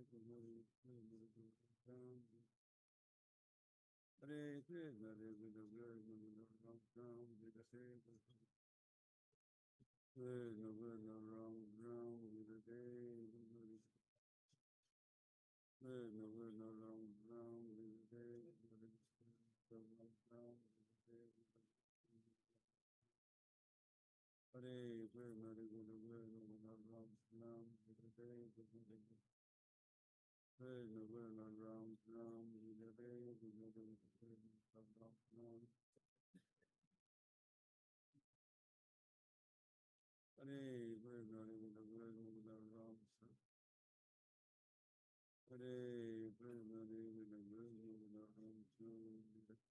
Hare Krishna, Hare Krishna, Krishna Krishna, Ram Ram, Hare Krishna Krishna, Ram Ram, Hare Krishna Ram Ram, Hare Krishna, Hare Krishna, Krishna Ram Ram, Hare Krishna. Krishna Krishna Ram Ram Hare Krishna Krishna Ram Ram Hare Krishna Hare Krishna Krishna Ram Hare Krishna Hare Krishna Krishna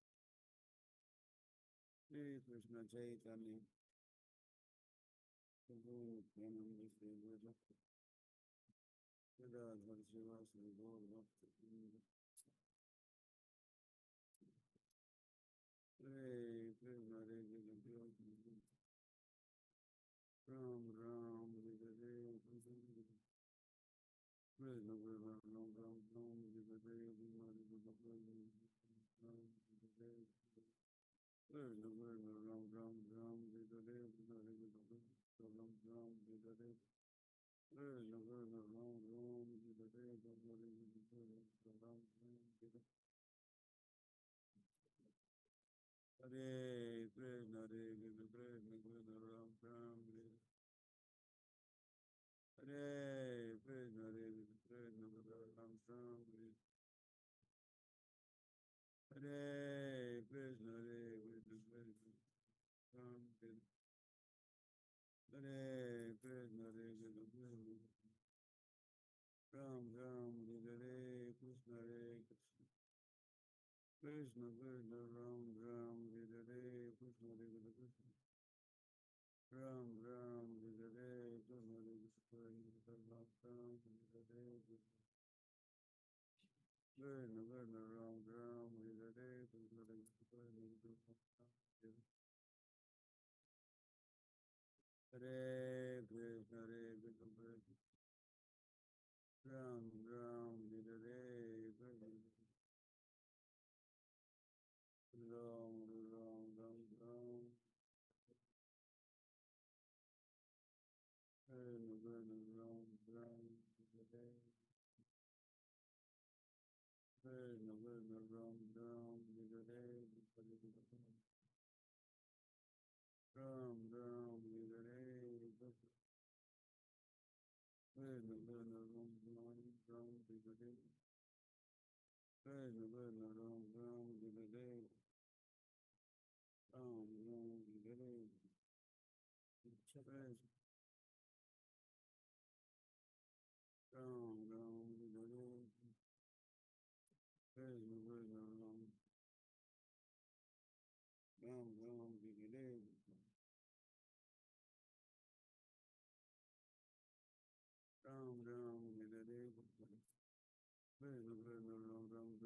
Ram Hare Krishna Chaitanya Prabhu Nityananda Shri Advaita Gadadhar Srivasadi Gaur Bhakta Hare Krishna Hare Krishna Krishna Ram Ram Hare Krishna Krishna Krishna Ram Ram Ram Hare Krishna Krishna Krishna Ram Ram Ram Hare Krishna Ram Ram Hare Krishna Krishna Ram Ram Hare Krishna Ram Ram Hare Krishna Hare Krishna Krishna Krishna Ram Ram Hare Krishna Hare Krishna Krishna Ram Ram Hare Krishna Hare Krishna Krishna Ram Hare Krishna Hare Krishna Krishna Ram Ram Hare Krishna Hare Krishna Krishna Krishna Ram Ram Hare Krishna Hare Krishna Ram Ram Hare Krishna Hare Krishna Ram Ram Hare Krishna Krishna Krishna Ram Ram Hare Krishna Hare Krishna Hare Krishna Hare Krishna Ram Ram Hare Krishna Ram Ram Ram Ram Krishna Krishna Ram Ram Hare Krishna Krishna Ram Ram Hare Krishna Ram Ram Hare Krishna Krishna Krishna Ram Ram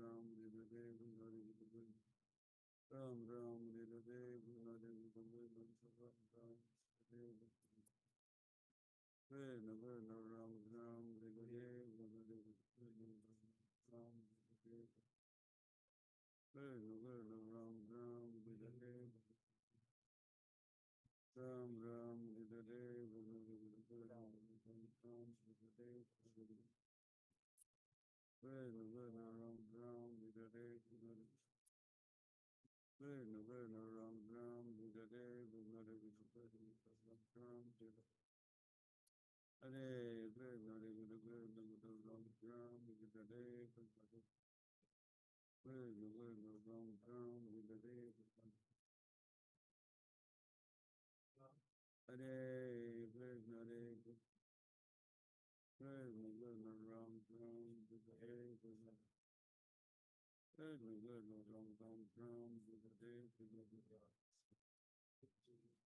Ram Hare Krishna Krishna Ram Ram Hare Ram Ram Hare Krishna Ram Ram Hare Krishna Krishna Ram Ram Hare Ram Ram Hare Krishna Krishna Ram Ram Ram Hare Ram Ram Hare Krishna Krishna Ram Hare Krishna Krishna Ram Ram Hare Ram Hare Krishna Krishna Ram Ram Hare Ram Ram Hare Krishna Ram Ram Hare Krishna Krishna Ram Ram Hare Krishna Krishna Ram Ram Hare Krishna Ram Hare Krishna Hare Krishna Krishna Ram Ram Hare Krishna Krishna Krishna Ram Ram Hare Hare Krishna Hare Krishna Krishna Ram Ram Hare Krishna Krishna Krishna Ram Ram Hare Krishna Krishna Krishna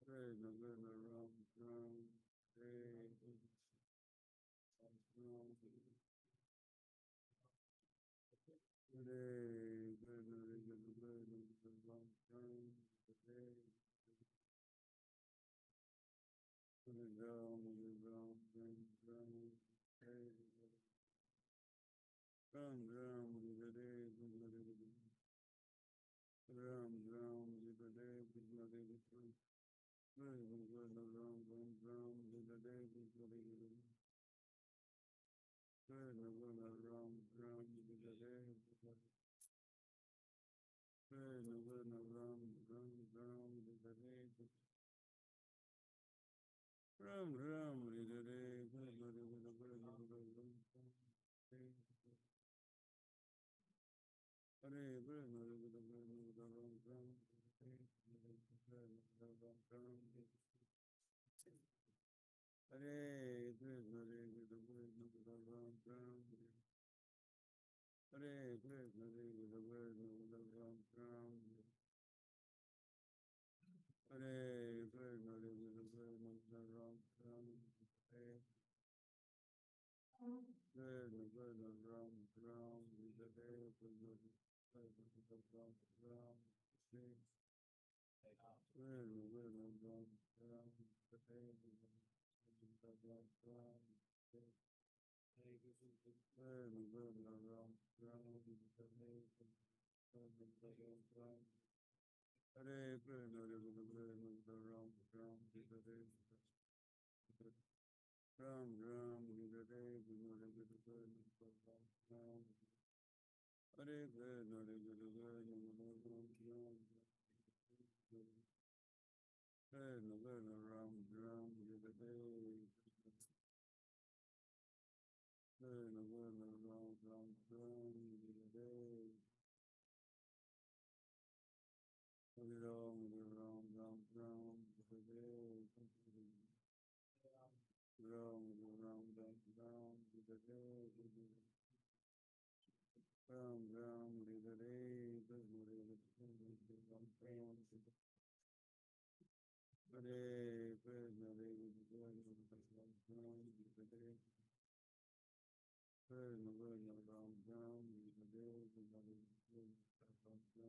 Ram Ram Hare Krishna Ram Hare Krishna Hare Krishna Krishna Ram Ram Hare Krishna Ram Ram Ram Ram Hare Hare Krishna, Hare Krishna, Krishna Ram Ram, Hare Krishna, Hare Krishna, Krishna Ram Ram, Hare Krishna, Hare Krishna, Krishna Ram Ram, Hare Krishna, Krishna Ram Ram, Hare Krishna, Krishna Ram Ram, Hare Krishna, Krishna Ram Ram, Hare Krishna, Ram Ram, Hare Krishna, Ram Ram, Hare Krishna, Hare Krishna, Hare Krishna, Krishna Ram Ram, Hare Ram Ram, Hare Krishna, Hare Krishna, Ram Ram, Hare Krishna, Hare Krishna, Krishna Ram Ram, Krishna Krishna Ram Ram, Hare Krishna, Krishna Krishna Ram Ram Ram, Hare Hare Ram, Hare Ram, Ram Ram, Hare Ram, Ram Ram, Ram, Hare Ram Ram, Hare Krishna, Hare Krishna, Ram Ram, Hare Krishna, Hare Krishna, Ram Ram, Hare Krishna, Krishna Ram Ram, Hare Krishna, Ram Ram, Hare Krishna,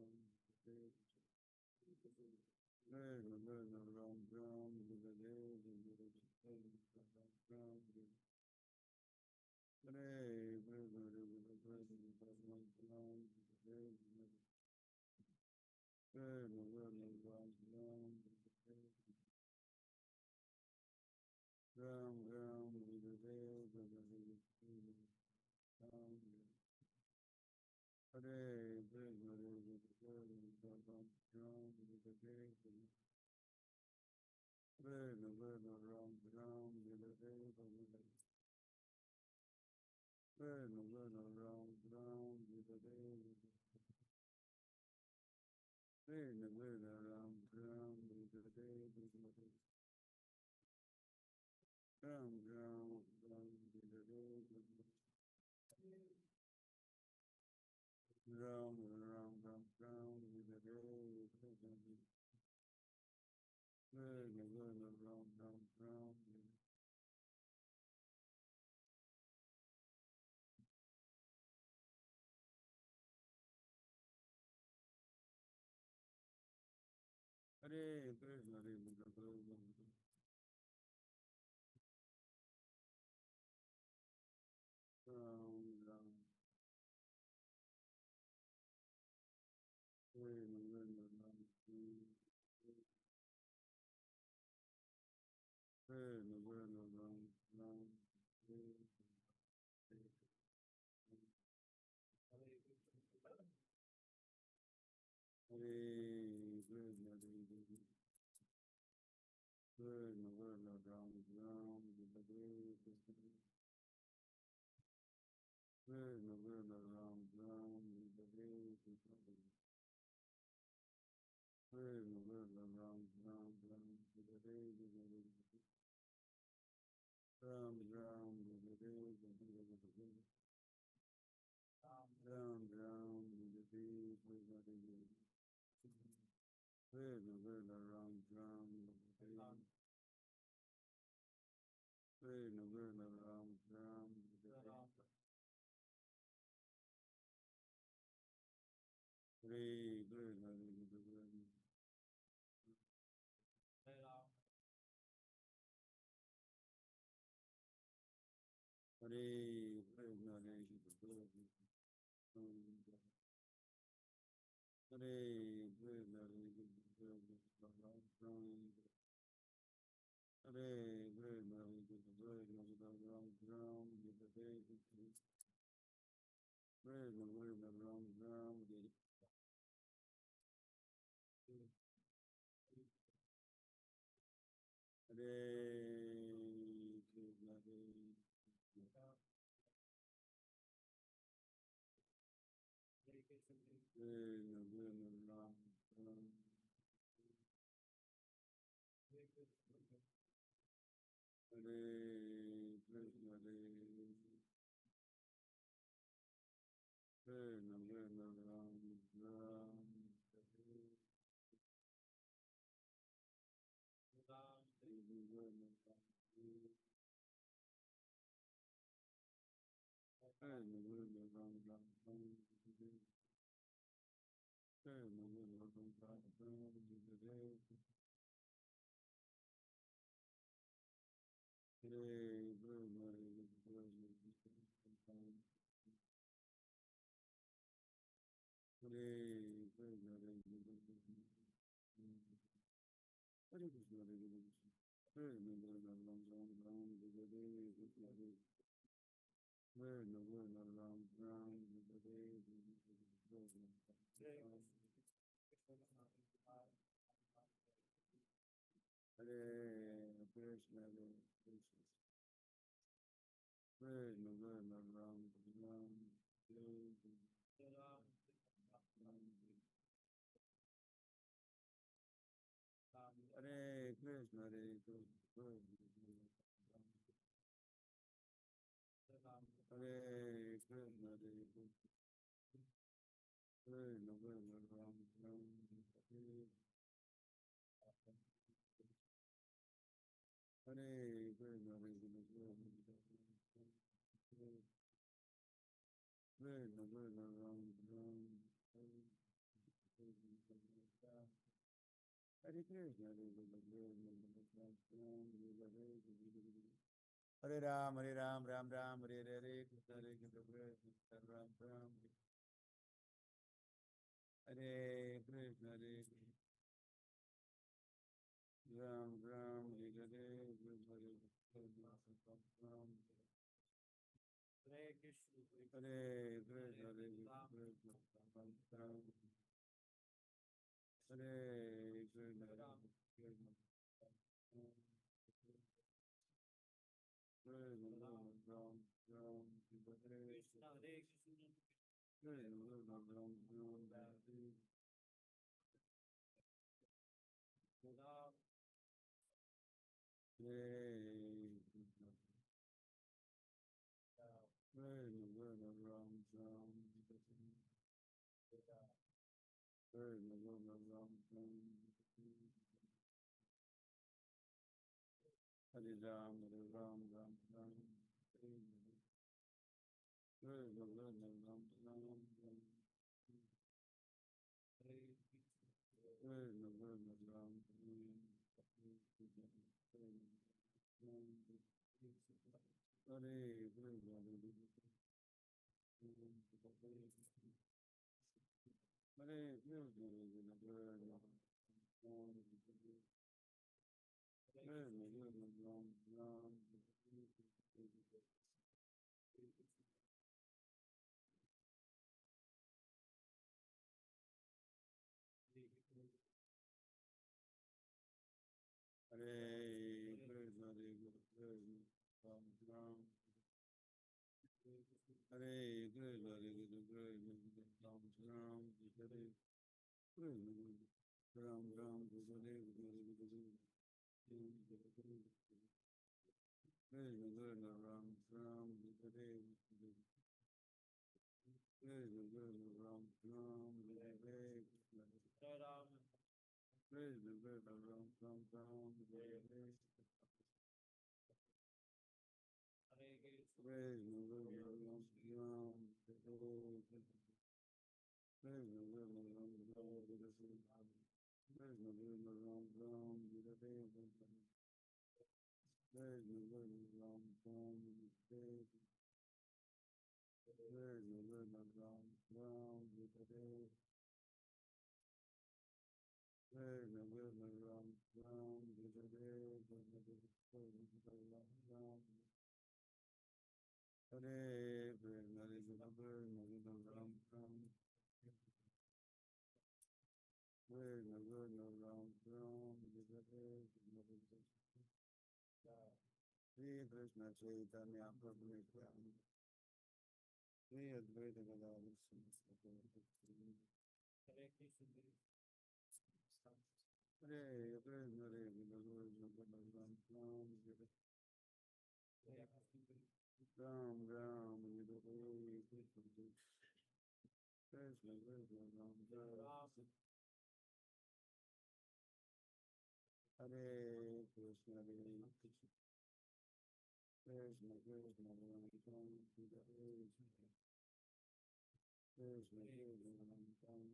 Krishna Ram Ram, Hare Krishna, Ram Ram, Hare Krishna, Hare Krishna, Ram Ram, Hare Krishna, Krishna Ram Ram, Ram Ram, Hare Krishna, Ram Hare Krishna, Hare Krishna, Ram Ram, Hare Krishna, Krishna Krishna Ram Ram, Hare Krishna, Krishna Krishna Ram Ram, Hare Krishna, Krishna Krishna Ram Ram, Hare Krishna, Ram Ram, Ram Hare Krishna, Ram Ram, Ram Ram, Hare Krishna, Krishna Krishna Ram Ram Ram, Hare Krishna, Hare Krishna, Ram Ram, Krishna Krishna Ram Ram, Krishna Krishna Ram Ram, Hare Krishna, Hare Krishna, Krishna Krishna Ram Ram, Hare Krishna, Krishna Krishna Ram Ram, Hare Krishna, Krishna Krishna Ram Ram, Hare Krishna, Ram Ram, Hare Krishna, Ram Ram, Hare Krishna, Krishna Krishna Ram Ram, Hare Krishna Krishna Ram Ram, Hare Krishna, Hare Krishna, Hare Krishna, Hare Krishna, Hare Krishna, Ram Ram, Hare Krishna, Hare Krishna, Ram Ram, Hare Krishna, Krishna Krishna, Ram Ram, Hare Krishna, Krishna Krishna, Ram Ram, Hare Krishna, Krishna Krishna, Ram Ram, Krishna Krishna, Krishna Krishna, Ram Ram, Krishna Krishna, Ram Ram, Hare Krishna, Hare Krishna, Hare Krishna, Hare Krishna, Ram Ram, Hare Krishna, Krishna Krishna, Ram Ram, Hare Krishna, Hare Krishna, Krishna Krishna, Ram Ram, Hare Hare Krishna, Hare Krishna, Hare Krishna, Hare Krishna, Krishna Krishna, Ram Ram, Hare Krishna, Hare Krishna, Krishna Krishna, Ram Ram, Hare Krishna, Hare Krishna, Hare Ram, Hare Ram, Ram Ram, Hare Hare, Hare Krishna, Krishna Ram Ram, Hare Krishna, Hare Ram Ram, Hare Hare, Hare Krishna, Ram, Hare Krishna, Hare Krishna, Hare Krishna, Ram Ram, Hare Krishna, Ram Krishna, Krishna Ram Ram, Hare Krishna, Hare Krishna, Krishna Ram Ram, Hare Ram, Hare Krishna, Krishna Krishna, Ram Ram, Krishna Krishna, Ram Ram, Hare Ram, Hare Ram, Ram Ram, Krishna Krishna, Ram Ram, Hare Krishna Krishna, Ram Ram, Hare Krishna, Hare Krishna, Hare Krishna, Ram Ram, Hare Krishna, Ram Ram, Hare Krishna, Ram Ram, Hare Krishna, Krishna Ram Ram, Hare Krishna, Ram Ram, Hare Krishna, Ram, Krishna Ram Ram Ram, Hare Hare Krishna, Krishna Ram Ram, Hare Krishna Ram Ram, Krishna Ram Ram, Hare Krishna Ram Ram, Hare Krishna Ram Ram, Hare Krishna Ram Ram, Hare Hare Krishna, Hare Krishna, Krishna Ram Ram, Krishna Krishna Ram Ram, Hare Krishna, Hare Krishna Chaitanya Prabhu Nityananda, Shri Advaita Gadadhar Sivasati, Hare Krishna. Hare Krishna, Hare Krishna, Krishna Ram Ram, Ram Ram, Hare Krishna, Krishna Krishna Ram Ram, Hare Krishna, Hare Krishna, Krishna Krishna Ram Ram,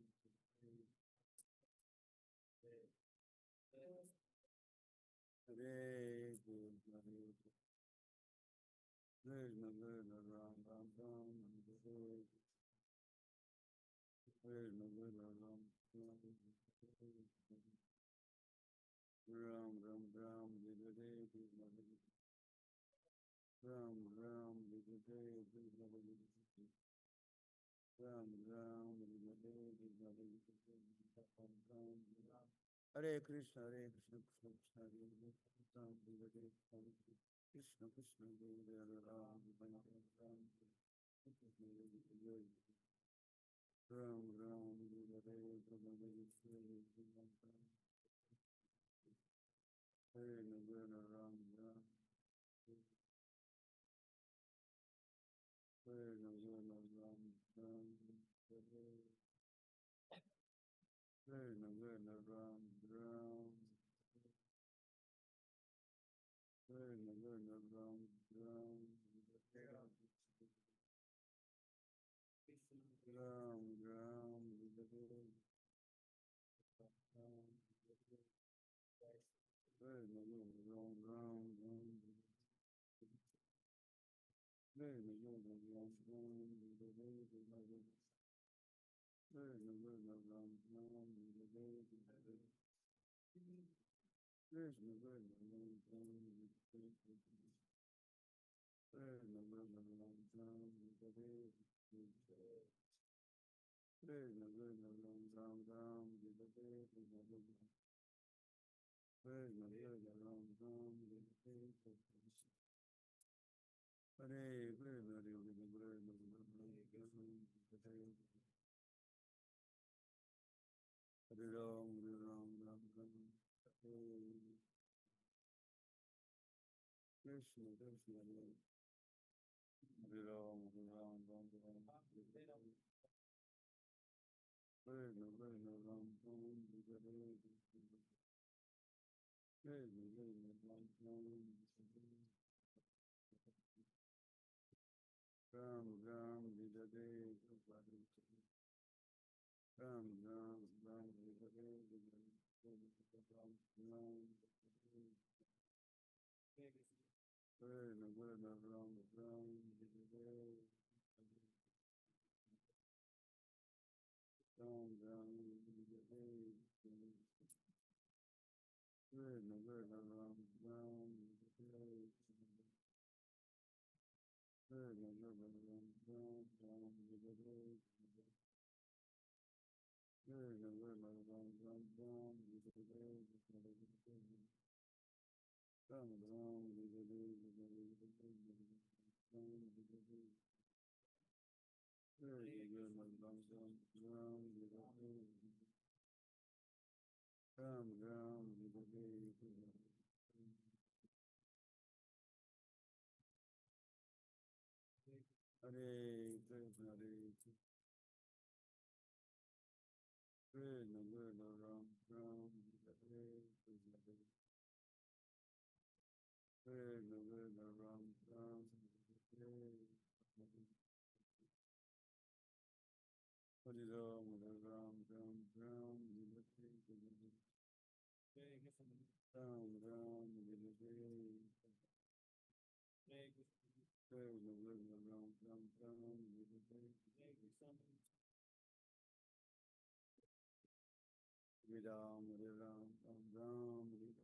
Hare Krishna, Krishna Krishna Ram Ram, Hare Krishna, Hare Krishna, Krishna Ram Ram Ram, Hare Krishna Krishna Ram Ram, Ram Ram Ram, Hare Krishna, Ram Ram, Hare Krishna, Ram Ram, Hare Krishna, Hare Krishna, Hare Krishna, Krishna Krishna, Hare Ram, Hare Krishna, Krishna Hare Ram, Ram Ram, Ram Ram, Hare Krishna, Hare Krishna, Ram Ram, Hare Krishna, Ram Ram, Hare Krishna, Ram Ram, Hare Krishna, Ram Ram, Ram Ram, Hare Ram, Hare Ram, Ram Ram, Hare Krishna, Krishna Hare Ram, Hare Ram, Ram Ram, Hare Krishna, Krishna Ram Ram, Hare Krishna, Krishna Ram Ram, Ram Ram, Hare Krishna, Ram Ram, Ram Hare Krishna, Ram Ram, Krishna Ram Ram, Ram Ram, Krishna Ram Ram, Krishna Ram Ram, Hare Krishna, Hare Krishna, Krishna Krishna Ram Ram, Hare Krishna, Krishna Krishna Ram Ram, Hare Hare Ram, Hare Ram, Ram Ram, Hare Krishna, Ram Ram, Hare Krishna, Krishna Krishna Ram Ram Ram, Hare Hare Ram, Hare Ram, Ram Ram, Hare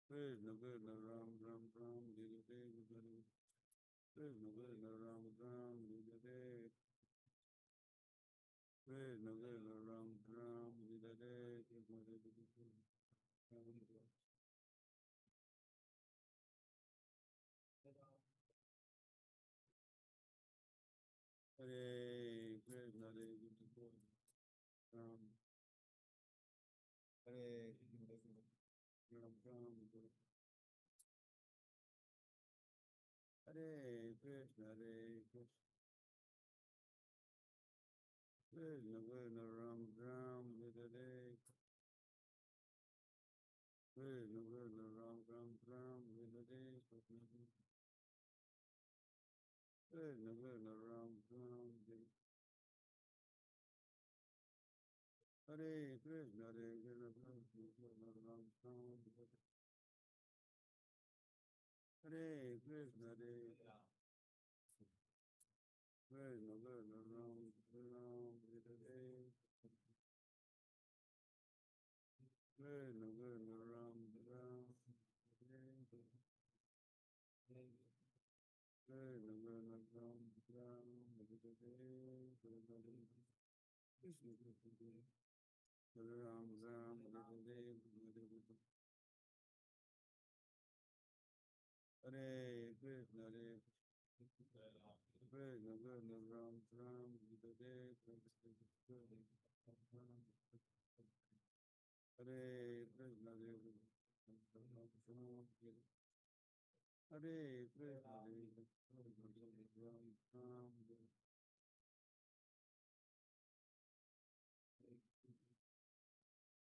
Krishna Krishna Ram Ram Ram Jai Jai Krishna Krishna Krishna Ram Ram Jai Jai Krishna Krishna Ram Ram Jai Jai Krishna Krishna Hare Krishna Hare Krishna Ram Hare Krishna Ram Ram Hare Krishna Hare Krishna Krishna Krishna Ram Ram Hare Krishna Krishna Ram Ram Ram Hare Krishna Krishna Krishna Ram Ram Hare Krishna Hare Krishna Krishna Ram Ram Hare Krishna Hare Krishna Krishna Ram Ram Hare Krishna Krishna Ram Ram Hare Krishna Krishna Ram Ram Hare Krishna Krishna Ram Ram Hare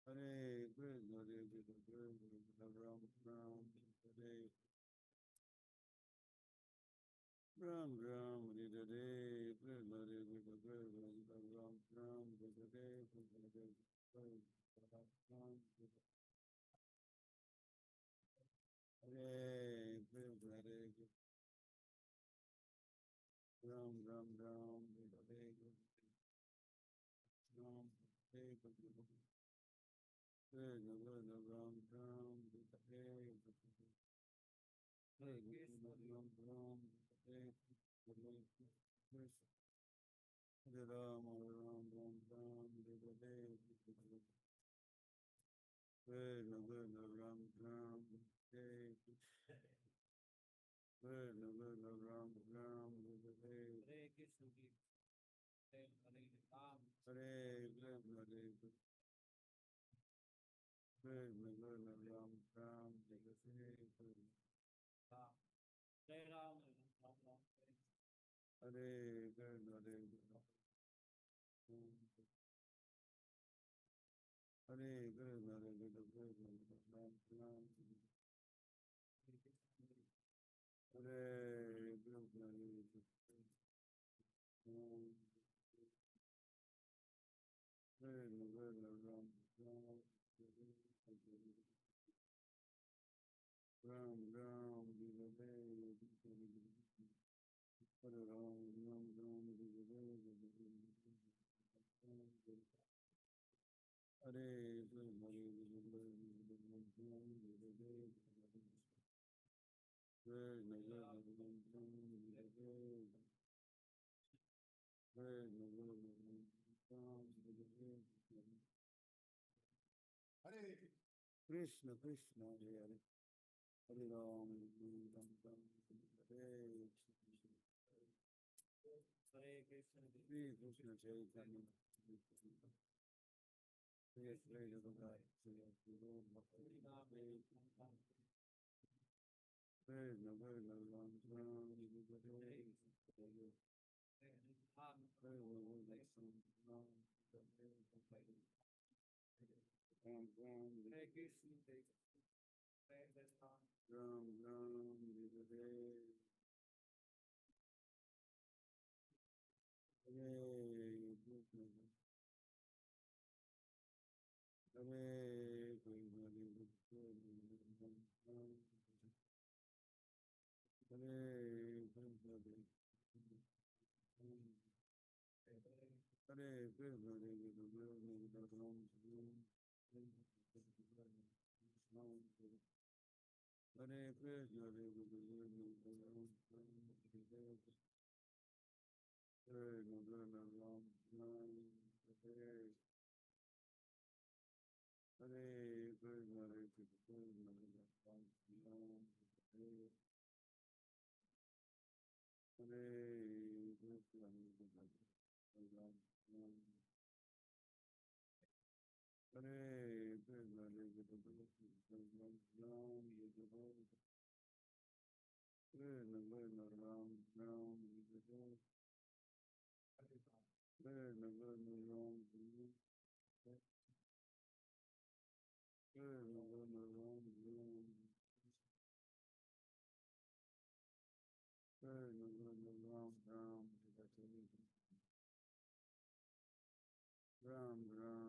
Hare Krishna Hare Krishna Krishna Ram Ram Hare Krishna Hare Krishna Hare Krishna Ram Hare Krishna Hare Ram Hare Krishna Hare Krishna Ram Ram Hare Ram Ram Hare Hare Krishna Hare Krishna Ram Ram Hare Krishna Ram Ram Hare Krishna Hare Ram Ram Ram Hare Ram Hare Krishna Krishna Krishna Ram Ram Hare Krishna Hare Krishna Ram Ram Hare Krishna Hare Ram Ram Ram Ram Hare Krishna Krishna Krishna Ram Ram Hare Krishna Krishna Krishna Ram Ram Hare Hare Krishna Hare Ram Hare Krishna Hare Krishna Krishna Krishna Ram Ram Hare Krishna Ram Hare Ram Ram Ram Hare Krishna Hare Krishna Hare Krishna Hare Krishna Krishna Ram Ram Hare Krishna Hare Krishna Krishna Krishna Ram Ram Ram Ram Hare Hare Ram Ram Ram Hare Krishna Hare Krishna Krishna Krishna Ram Ram Hare Krishna Krishna Hare Hare Ram Ram Ram Hare Hare Krishna Shri Krishna Chaitanya Shri Advaita Gadadhar Shri Guru Bhakti Ram Krishna Ram Krishna Ram Ram Hare Hare Krishna Hare Ram Ram Ram Hare Hare Krishna Hare Krishna Hare Krishna Hare Krishna Hare Krishna Hare Krishna, Hare Krishna, Hare Krishna, Ram Ram, Hare Hare Krishna, Hare Krishna, Ram Ram, Hare Hare Krishna, Ram Ram, Hare Krishna, Hare Krishna, Ram Ram, Krishna Krishna, Ram Ram, Krishna Krishna, Ram Ram, Krishna Krishna, Ram Ram, Krishna Krishna, Ram Ram, Ram Ram, Krishna Krishna, Ram Ram, Krishna Krishna, Ram Ram,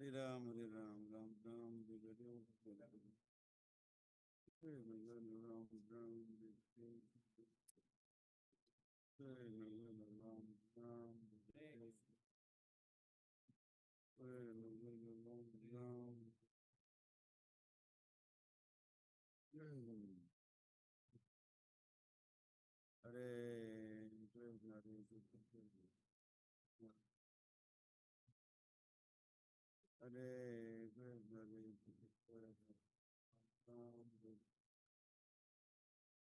जय Ram Krishna Krishna, Ram Ram, Krishna Krishna, Ram Ram, Hare Ram, Hare Ram, Ram Ram, Hare Hare. Krishna Krishna, Ram Ram, Krishna Krishna, Ram Ram, हरे Krishna Krishna, Ram Ram, Hare Krishna, Hare Krishna, Hare Krishna, Hare Krishna, Ram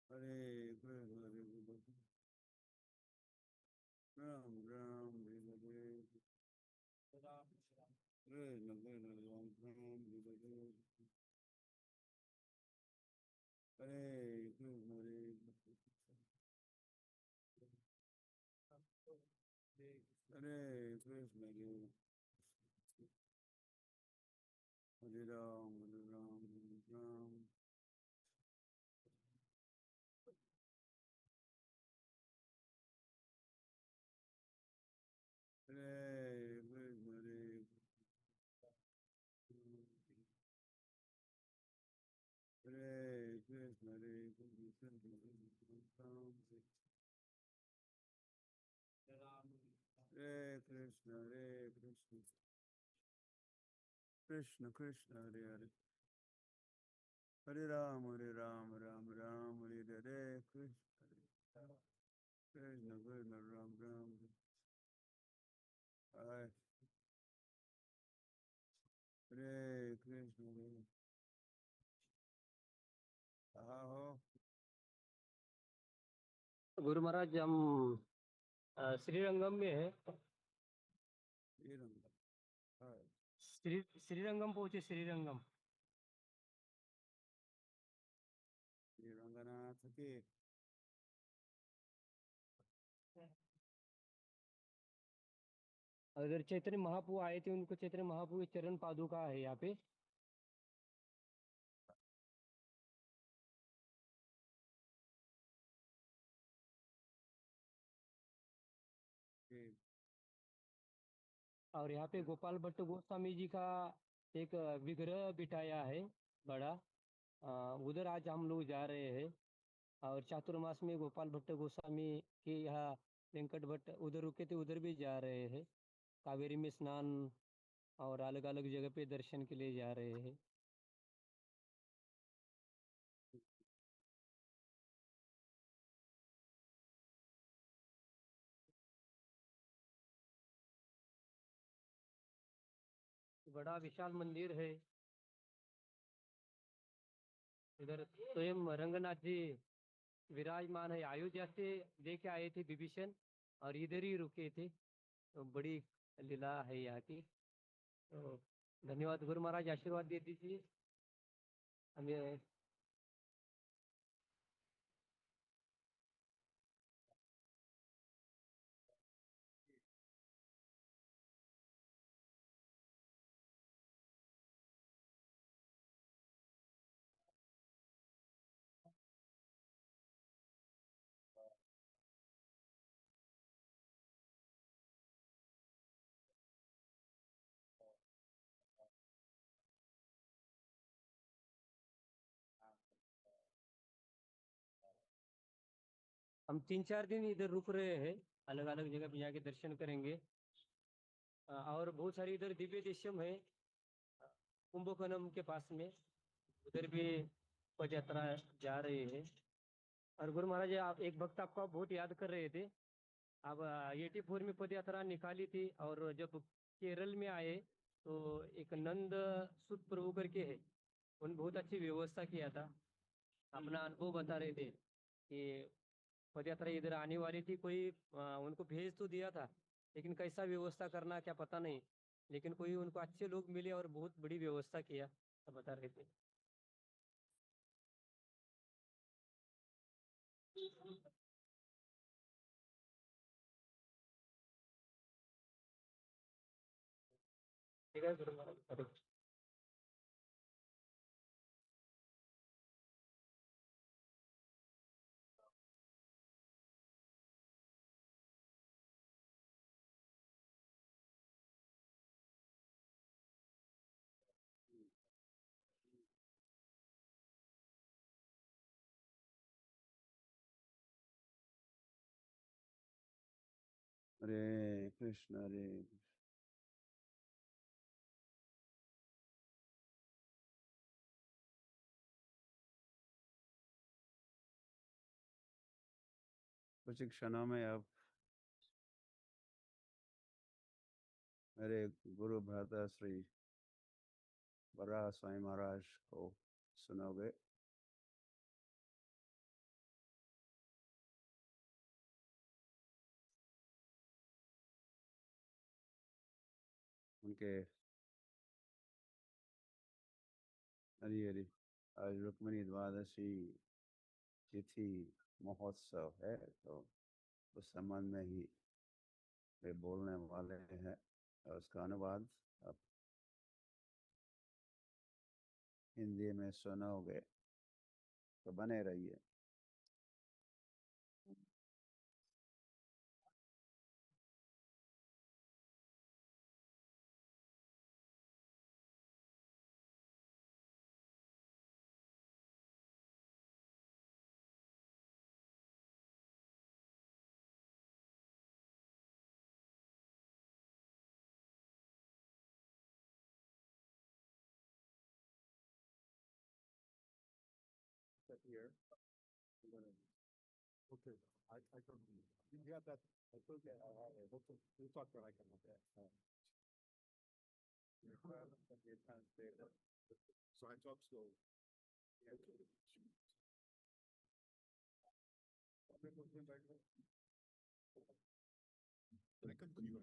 Hare Krishna, Hare Krishna, Ram Ram, Hare Hare, Ram Krishna Krishna, Ram Ram, Hare Hare, Hare Krishna, Hare Hare Krishna, Hare Ram, Hare Ram, Hare Ram, Hare Krishna, Hare Hare Krishna, Hare Krishna, Ram Ram Hare Krishna, Hare Krishna, Krishna Krishna, Hare Hare, Hare Ram, Hare Ram, Ram Ram, Hare Hare, Krishna Krishna, Krishna, Ram Ram, Hare Hare Krishna, Hare कहाँ हो? गुरु महाराज हम श्रीरंगम में है। श्रीरंगम, हाँ, श्रीरंगम पहुंचे। श्रीरंगम श्रीरंगनाथ के अगर चैतन्य महाप्रभु आए थे, उनको चैतन्य महाप्रभु की चरण पादुका है यहाँ पे। के और यहाँ पे गोपाल भट्ट गोस्वामी जी का एक विग्रह बिठाया है बड़ा। उधर आज हम लोग जा रहे हैं। और चातुर्मास में गोपाल भट्ट गोस्वामी के यहाँ वेंकट भट्ट उधर रुके थे, उधर भी जा रहे हैं। कावेरी में स्नान और अलग अलग जगह पे दर्शन के लिए जा रहे हैं। बड़ा विशाल मंदिर है। इधर स्वयं रंगनाथ जी विराजमान है। अयोध्या से लेके आए थे विभीषण और इधर ही रुके थे। तो बड़ी लीला है यहाँ की। तो धन्यवाद गुरु महाराज, आशीर्वाद दे दीजिए हमें। हम 3-4 दिन इधर रुक रहे हैं, अलग अलग जगह पे जाके दर्शन करेंगे। और बहुत सारी इधर दिव्य देशम है, कुंभकोणम के पास में, उधर भी पद यात्रा जा रही है। और गुरु महाराज, आप एक भक्त आपको बहुत याद कर रहे थे। अब 84 में पद यात्रा निकाली थी, और जब केरल में आए तो एक नंद सुत प्रभु करके है, उन बहुत अच्छी व्यवस्था किया था। अपना अनुभव बता रहे थे कि पद यात्रा इधर आने वाली थी, कोई उनको भेज तो दिया था, लेकिन कैसा व्यवस्था करना क्या पता नहीं, लेकिन कोई उनको अच्छे लोग मिले और बहुत बड़ी व्यवस्था किया, तो बता रहे थे। ठीक है गुरु महाराज, हरे Krishna. Hare Krishna, Hare Krishna. कुछ क्षणों में अब मेरे गुरु भ्राता श्री वराह स्वामी महाराज को सुनोगे। उनके हरी हरी आज रुक्मिणी द्वादशी तिथि महोत्सव है, तो उस संबंध में ही वे बोलने वाले हैं, और उसका अनुवाद आप हिंदी में सुनोगे, तो बने रहिए। Here. Okay, I told you. You have that. I told you. We'll talk when I come up there. So I talk slow. I continue.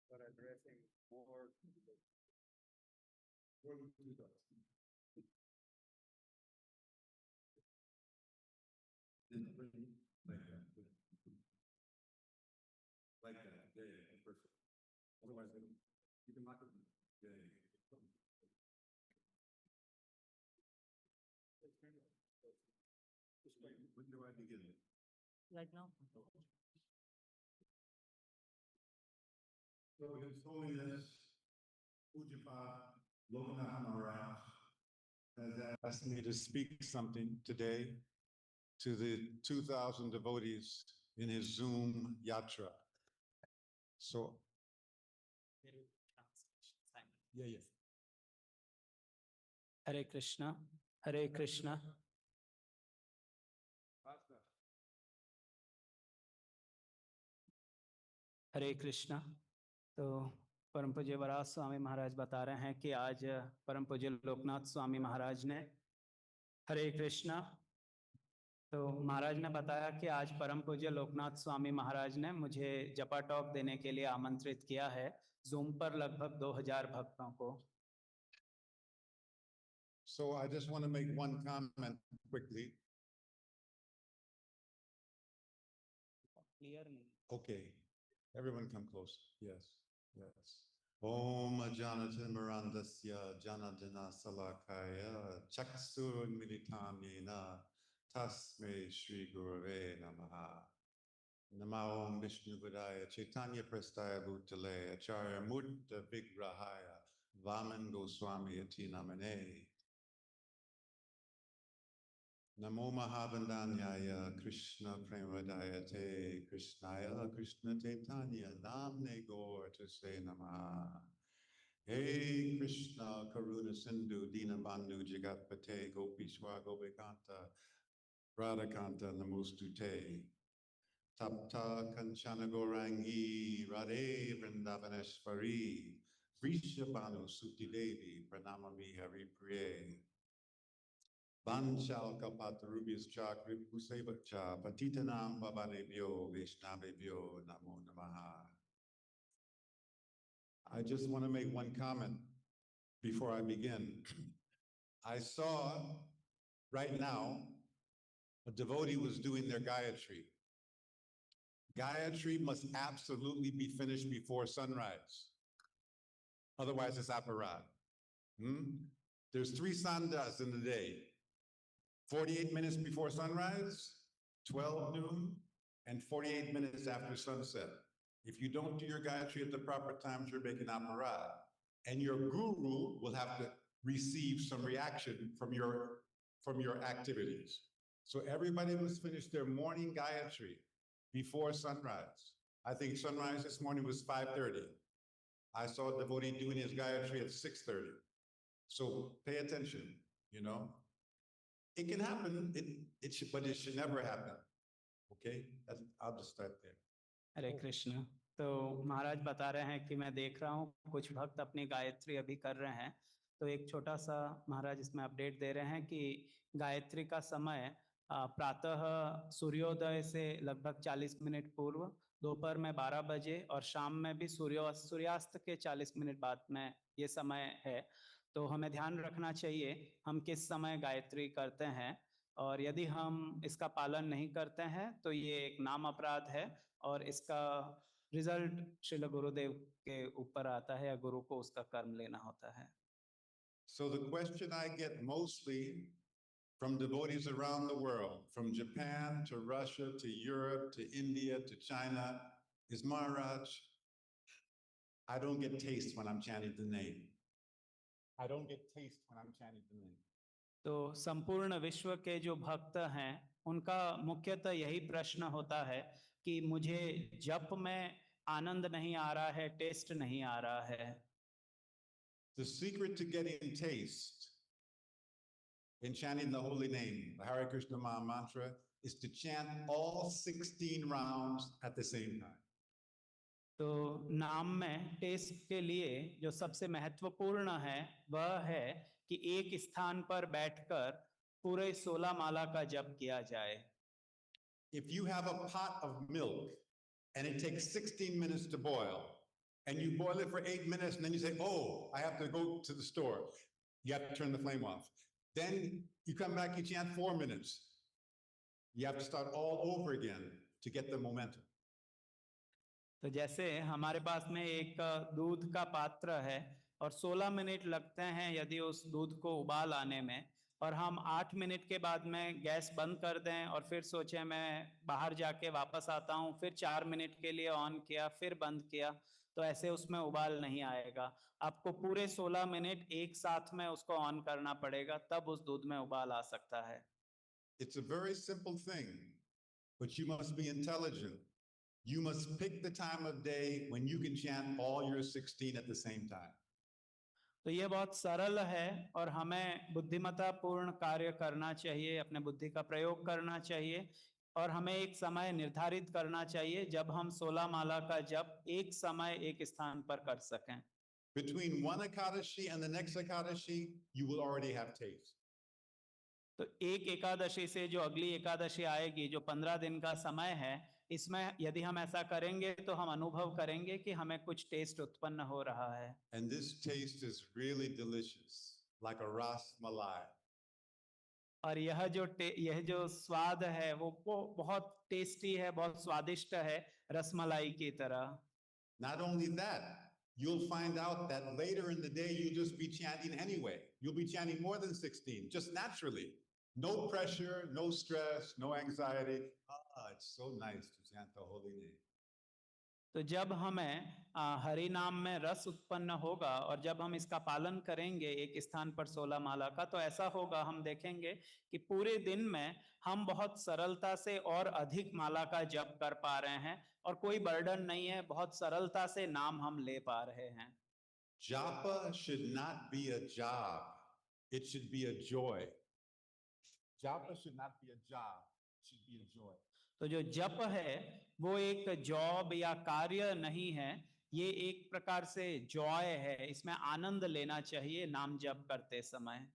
But addressing more. Like that, yeah, perfect. Otherwise, you can knock it. Yeah. When do I begin? Right now. So His Holiness Pujapa Lokanath Maharaj has asked me to speak something today to the 2,000 devotees in his Zoom Yatra. So, yeah. Hare Krishna, Hare Krishna. हरे कृष्णा। तो परम पूज्य वराह स्वामी महाराज बता रहे हैं कि आज परम पूज्य लोकनाथ स्वामी महाराज ने, हरे कृष्णा। तो महाराज ने बताया कि आज परम पूज्य लोकनाथ स्वामी महाराज ने मुझे जपा टॉक देने के लिए आमंत्रित किया है, जूम पर लगभग 2000 भक्तों को। So I just want to make one comment quickly. Clear नहीं। Okay, everyone come close. Yes. Om Janatimirandasya Janadana Salakaya Chaksur Militamina Tasme Shri Gurave Namaha. Namo Om Vishnu Padaya Chaitanya Prastaya Bhutale Acharya Murta Vigrahaya Vaman Goswami Ati Namane. Namo Mahavandanyaya Krishna Premadayate Krishnaya Krishna Chaitanya Namne Gaur Tase Namaha. Hey Krishna Karuna Sindhu Dinabandhu Jagatpate Gopishwa Gopikanta Radhakanta Namostute Tapta Kanchana Gorangi Radhe Vrindavaneshwari Vrishabhanu Suti Devi Pranamami Hari Priye Vanchal Kalpatarubhis Cha Kripusevacha Patitanam Bhavanebhyo Vaishnavebhyo Namo Namaha. I just want to make one comment before I begin. I saw right now a devotee was doing their Gayatri. Gayatri must absolutely be finished before sunrise. Otherwise, it's aparad. There's 3 sandhas in the day. 48 minutes before sunrise, 12 noon, and 48 minutes after sunset. If you don't do your Gayatri at the proper times, you're making aparad. And your guru will have to receive some reaction from your activities. So everybody must finish their morning Gayatri before sunrise. I think sunrise this morning was 5:30. I saw a devotee doing his Gayatri at 6:30. So pay attention, you know. It can happen, but it should never happen. Okay, I'll just start there. हरे कृष्ण। तो महाराज बता रहे हैं कि मैं देख रहा हूँ कुछ भक्त अपनी गायत्री अभी कर रहे हैं, तो एक छोटा सा महाराज इसमें अपडेट दे रहे हैं कि गायत्री का समय प्रातः सूर्योदय से लगभग 40 मिनट पूर्व, दोपहर में 12 बजे और शाम में भी सूर्यास्त के 40 मिनट बाद में ये समय है। तो हमें ध्यान रखना चाहिए हम किस समय गायत्री करते हैं, और यदि हम इसका पालन नहीं करते हैं तो ये एक नाम अपराध है और इसका रिजल्ट श्रील गुरुदेव के ऊपर आता है या गुरु को उसका कर्म लेना होता है। So the question I get mostly from devotees around the world, from Japan to Russia to Europe to India to China, is Maharaj, I don't get taste when I'm chanting the name. I don't get taste when I'm chanting the name. तो संपूर्ण विश्व के जो भक्त हैं उनका मुख्यतः यही प्रश्न होता है कि मुझे जप में आनंद नहीं आ रहा है, टेस्ट नहीं आ रहा है। The secret to getting taste in chanting the holy name, the Hare Krishna Maha Mantra, is to chant all 16 rounds at the same time. तो नाम में टेस्ट के लिए जो सबसे महत्वपूर्ण है वह है कि एक स्थान पर बैठकर पूरे 16 माला का जप किया जाए। If you have a pot of milk and it takes 16 minutes to boil, and you boil it for 8 minutes, and then you say, oh, I have to go to the store. You have to turn the flame off. Then you come back, you chant 4 minutes. You have to start all over again to get the momentum. तो जैसे हमारे पास में एक दूध का पात्र है और 16 मिनट लगते हैं यदि उस दूध को उबाल आने में, और हम 8 मिनट के बाद में गैस बंद कर दें और फिर सोचें मैं बाहर जाके वापस आता हूँ, फिर 4 मिनट के लिए ऑन किया फिर बंद किया, तो ऐसे उसमें उबाल नहीं आएगा। आपको पूरे 16 मिनट एक साथ में उसको ऑन करना पड़ेगा, तब उस दूध में उबाल आ सकता है। It's a very simple thing, but you must be intelligent. You must pick the time of day when you can chant all your 16 at the same time. तो ये बहुत सरल है और हमें बुद्धिमत्ता पूर्ण कार्य करना चाहिए, अपने बुद्धि का प्रयोग करना चाहिए और हमें एक समय निर्धारित करना चाहिए जब हम 16 माला का जप एक समय एक स्थान पर कर सकें। Between one Ekadashi and the next Ekadashi, you will already have taste. तो एक एकादशी से जो अगली एकादशी आएगी, जो 15 दिन का समय है, इसमें यदि हम ऐसा करेंगे तो हम अनुभव करेंगे कि हमें कुछ टेस्ट उत्पन्न हो रहा है। And this taste is really delicious, like a ras malai. और यह जो स्वाद है वो बहुत टेस्टी है, बहुत स्वादिष्ट है, रसमलाई की तरह। Not only that, you'll find out that later in the day you'll just be chanting anyway. You'll be chanting more than 16, just naturally. No pressure, no stress, no anxiety. It's so nice to chant the holy name. तो जब हमें हरि नाम में रस उत्पन्न होगा और जब हम इसका पालन करेंगे एक स्थान पर 16 माला का, तो ऐसा होगा, हम देखेंगे कि पूरे दिन में हम बहुत सरलता से और अधिक माला का जप कर पा रहे हैं और कोई बर्डन नहीं है, बहुत सरलता से नाम हम ले पा रहे हैं। Japa should not be a job. It should be a joy. Japa should not be a job. It should be a joy. तो जो जप है वो एक जॉब या कार्य नहीं है, ये एक प्रकार से जॉय है, इसमें आनंद लेना चाहिए नाम जप करते समय।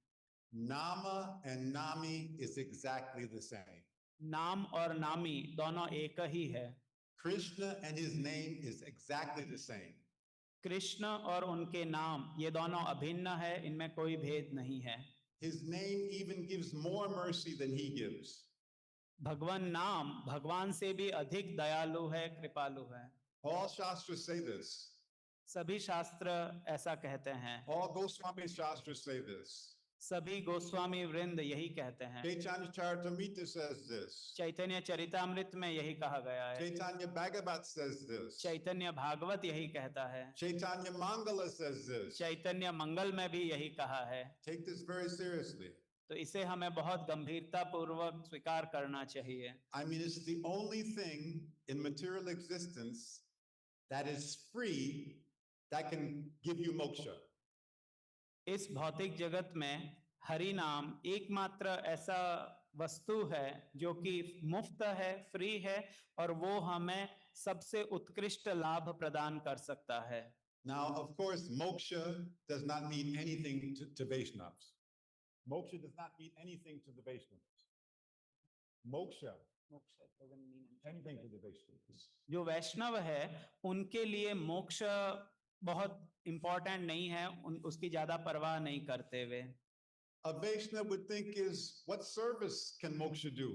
Nama and Nami is exactly the same. नाम और नामी दोनों एक ही है। Krishna and his name is exactly the same. Krishna और उनके नाम ये दोनों अभिन्न है, इनमें कोई भेद नहीं है। His name even gives more mercy than he gives. भगवान नाम भगवान से भी अधिक दयालु है, कृपालु है। All Shastras say this. सभी शास्त्र ऐसा कहते हैं, All Goswami Shastras say this. सभी गोस्वामी वृंद यही कहते हैं। Chaitanya Charitamrita says this. चैतन्य चरितामृत में यही कहा गया है, Chaitanya Bhagavat says this. चैतन्य भागवत यही कहता है, Chaitanya Mangala says this. चैतन्य मंगल में भी यही कहा है। Take this very seriously. तो इसे हमें बहुत गंभीरता पूर्वक स्वीकार करना चाहिए। I mean, it's the only thing in material existence that is free that can give you moksha. इस भौतिक जगत में हरि नाम एकमात्र ऐसा वस्तु है जो कि मुफ्त है, फ्री है और वो हमें सबसे उत्कृष्ट लाभ प्रदान कर सकता है। Now, of course, moksha does not mean anything to Vaishnavas. Moksha does not mean anything to the Vaishnavas. Moksha, anything to the Vaishnavas. जो वैष्णव है उनके लिए मोक्ष बहुत इंपॉर्टेंट नहीं है, उसकी ज्यादा परवाह नहीं करते वे। A Vaishnava would think is, what service can moksha do?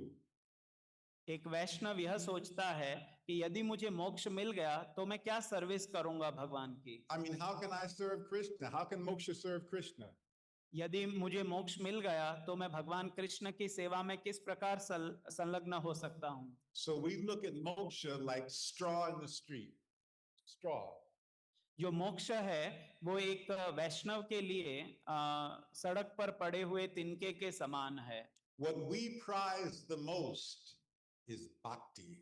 एक वैष्णव यह सोचता है कि यदि मुझे मोक्ष मिल गया तो मैं क्या सर्विस करूंगा भगवान की। I mean, how can I serve Krishna? How can moksha serve Krishna? यदि मुझे मोक्ष मिल गया तो मैं भगवान कृष्ण की सेवा में किस प्रकार संलग्न हो सकता हूँ। So we look at moksha like straw in the street. Straw. जो मोक्ष है वो एक वैष्णव के लिए सड़क पर पड़े हुए तिनके के समान है। What we prize the most is bhakti.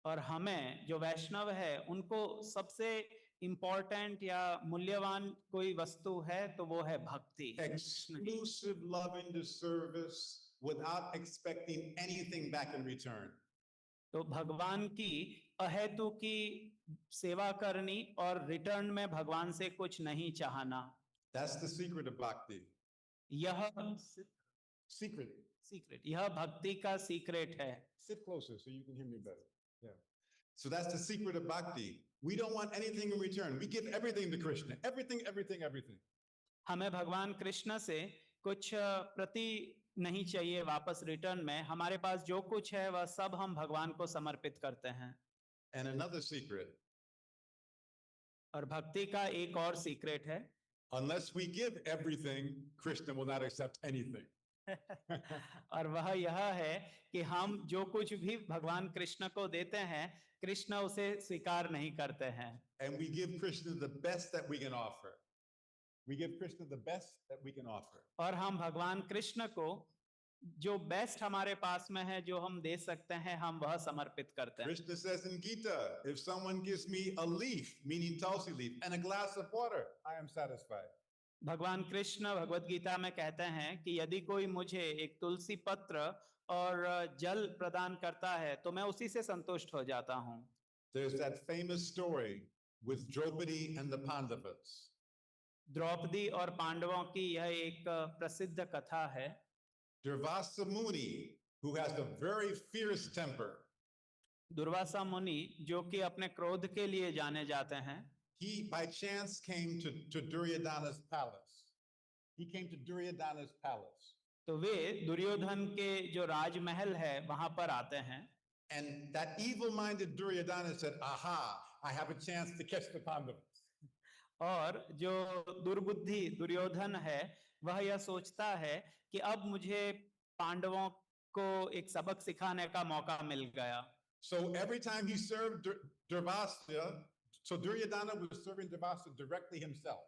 और हमें जो वैष्णव है उनको सबसे इम्पोर्टेंट या मूल्यवान कोई वस्तु है तो वो है भक्ति। Exclusive love into service without expecting anything back in return. तो भगवान की अहेतु की सेवा करनी और रिटर्न में भगवान से कुछ नहीं चाहना। That's the secret of bhakti. यह Secret. यह भक्ति का सीक्रेट है। Sit closer so you can hear me better. Yeah. So that's the secret of bhakti. We don't want anything in return. We give everything to Krishna. Everything, everything, everything. हमें भगवान कृष्ण से कुछ प्रति नहीं चाहिए वापस रिटर्न में, हमारे पास जो कुछ है वह सब हम भगवान को समर्पित करते हैं। And another secret. और भक्ति का एक और सीक्रेट है, Unless we give everything, Krishna will not accept anything. और वह यह है कि हम जो कुछ भी भगवान कृष्ण को देते हैं कृष्ण उसे स्वीकार नहीं करते हैं। And we give Krishna the best that we can offer. We give Krishna the best that we can offer. और हम भगवान कृष्ण को जो बेस्ट हमारे पास में है, जो हम दे सकते हैं, हम वह समर्पित करते हैं। Krishna says in Gita, if someone gives me a leaf, meaning tulsi leaf, and a glass of water, I am satisfied. भगवान कृष्ण भगवत गीता में कहते हैं कि यदि कोई मुझे एक तुलसी पत्र और जल प्रदान करता है तो मैं उसी से संतुष्ट हो जाता हूँ। There's that famous story with Draupadi and the Pandavas. Draupadi और पांडवों की यह एक प्रसिद्ध कथा है। Durvasa Muni, who has a very fierce temper, Durvasa मुनि जो कि अपने क्रोध के लिए जाने जाते हैं, he by chance came to Duryodhana's palace. He came to Duryodhana's palace. तो वे दुर्योधन के जो राजमहल है वहां पर आते हैं। And that evil-minded Duryodhana said, aha, I have a chance to catch the Pandavas. और जो दुर्बुद्धि दुर्योधन है वह यह सोचता है कि अब मुझे पांडवों को एक सबक सिखाने का मौका मिल गया। So every time he served Durvasa, so Duryodhana was serving Durvasa directly himself.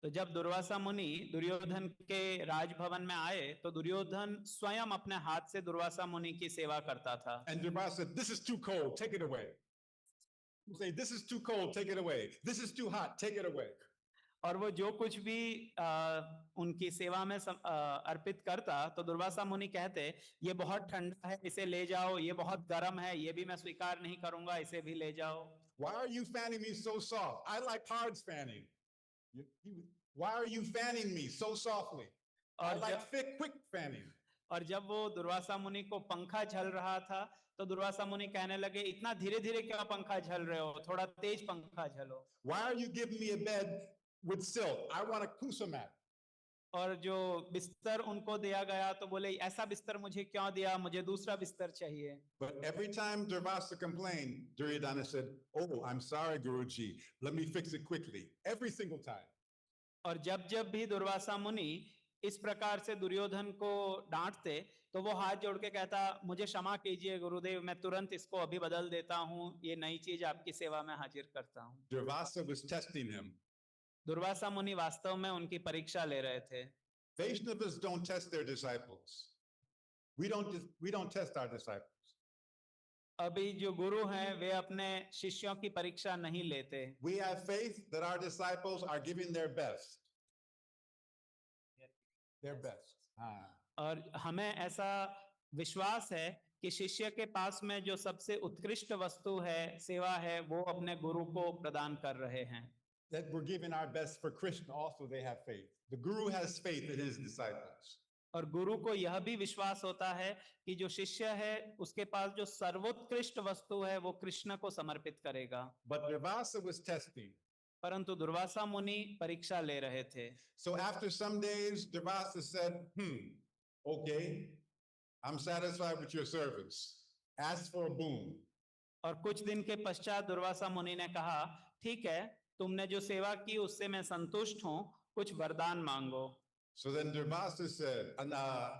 तो जब दुर्वासा मुनि दुर्योधन के राजभवन में आए तो दुर्योधन स्वयं अपने हाथ से दुर्वासा मुनि की सेवा करता था। And Durvasa said, "This is too cold, take it away." You say, "This is too cold, take it away. This is too hot, take it away." और वो जो कुछ भी उनकी सेवा में अर्पित करता तो दुर्वासा मुनि कहते ये बहुत ठंडा है इसे ले जाओ, ये बहुत गर्म है ये भी मैं स्वीकार नहीं करूंगा, इसे भी ले जाओ। Why are you fanning me so soft? I like hard fanning. Why are you fanning me so softly? I like quick fanning. और जब वो दुर्वासा मुनि को पंखा झल रहा था तो दुर्वासा मुनि कहने लगे इतना धीरे धीरे क्यों पंखा झल रहे हो, थोड़ा तेज पंखा झलो। Why are you giving me a bed with silk? I want a kusa mat. और जो बिस्तर उनको दिया गया तो बोले ऐसा बिस्तर मुझे क्यों दिया, मुझे दूसरा बिस्तर चाहिए। But every time Durvasa complained, Duryodhana said, "Oh, I'm sorry, Guruji. Let me fix it quickly." Every single time. और जब जब भी दुर्वासा मुनि इस प्रकार से दुर्योधन को डांटते तो वो हाथ जोड़ के कहता मुझे क्षमा कीजिए गुरुदेव, मैं तुरंत इसको अभी बदल देता हूँ, ये नई चीज आपकी सेवा में हाजिर करता हूँ। Durvasa was testing him. Durvasa मुनि वास्तव में उनकी परीक्षा ले रहे थे। Vaishnavas don't test their disciples. We don't test our disciples. अभी जो गुरु हैं वे अपने शिष्यों की परीक्षा नहीं लेते। We have faith that our disciples are giving their best. Their best. और हमें ऐसा विश्वास है कि शिष्य के पास में जो सबसे उत्कृष्ट वस्तु है, सेवा है, वो अपने गुरु को प्रदान कर रहे हैं। That we're giving our best for Krishna also they have faith. The Guru has faith in his disciples. और गुरु को यह भी विश्वास होता है कि जो शिष्य है उसके पास जो सर्वोत्कृष्ट वस्तु है वो कृष्ण को समर्पित करेगा। But Durvasa was testing. परंतु दुर्वासा मुनि परीक्षा ले रहे थे। So after some days, Durvasa said, "Okay, I'm satisfied with your service. Ask for a boon." और कुछ दिन के पश्चात दुर्वासा मुनि ने कहा ठीक है, तुमने जो सेवा की उससे मैं संतुष्ट हूँ, कुछ वरदान मांगो। So then Durvasa said, and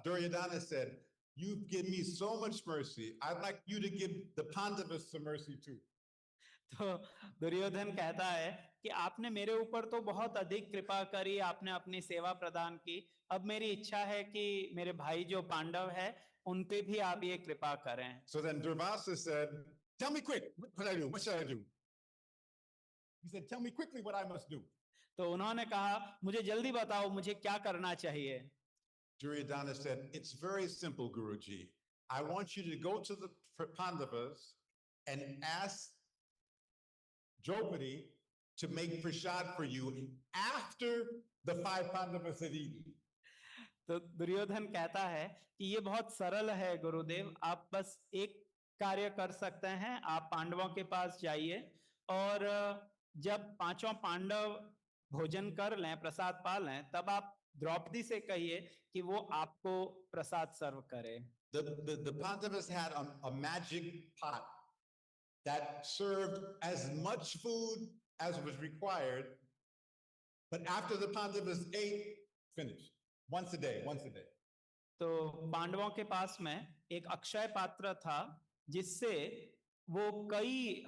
Duryodhana said, "You've given me so much mercy. I'd like you to give the Pandavas some mercy too." तो दुर्योधन कहता है कि आपने मेरे ऊपर तो बहुत अधिक कृपा करी, आपने अपनी सेवा प्रदान की, अब मेरी इच्छा है कि मेरे भाई जो पांडव है उन पे भी आप ये कृपा करें। So then Durvasa said, "Tell me quick, what should I do? What should I do?" He said, "Tell me quickly what I must do." तो उन्होंने कहा मुझे जल्दी बताओ मुझे क्या करना चाहिए। Duryodhana said, "It's very simple, Guruji. I want you to go to the Pandavas and ask Draupadi to make prasad for you after the 5 Pandavas had eaten." तो दुर्योधन कहता है कि ये बहुत सरल है गुरुदेव, आप बस एक कार्य कर सकते हैं, आप पांडवों के पास जाइए और जब पांचों पांडव भोजन कर लें, प्रसाद पा लें, तब आप द्रौपदी से कहिए कि वो आपको प्रसाद सर्व करे। The Pandavas had a magic pot that served as much food as was required, but after the Pandavas ate, finished. Once a day. तो पांडवों के पास में एक अक्षय पात्र था जिससे वो कई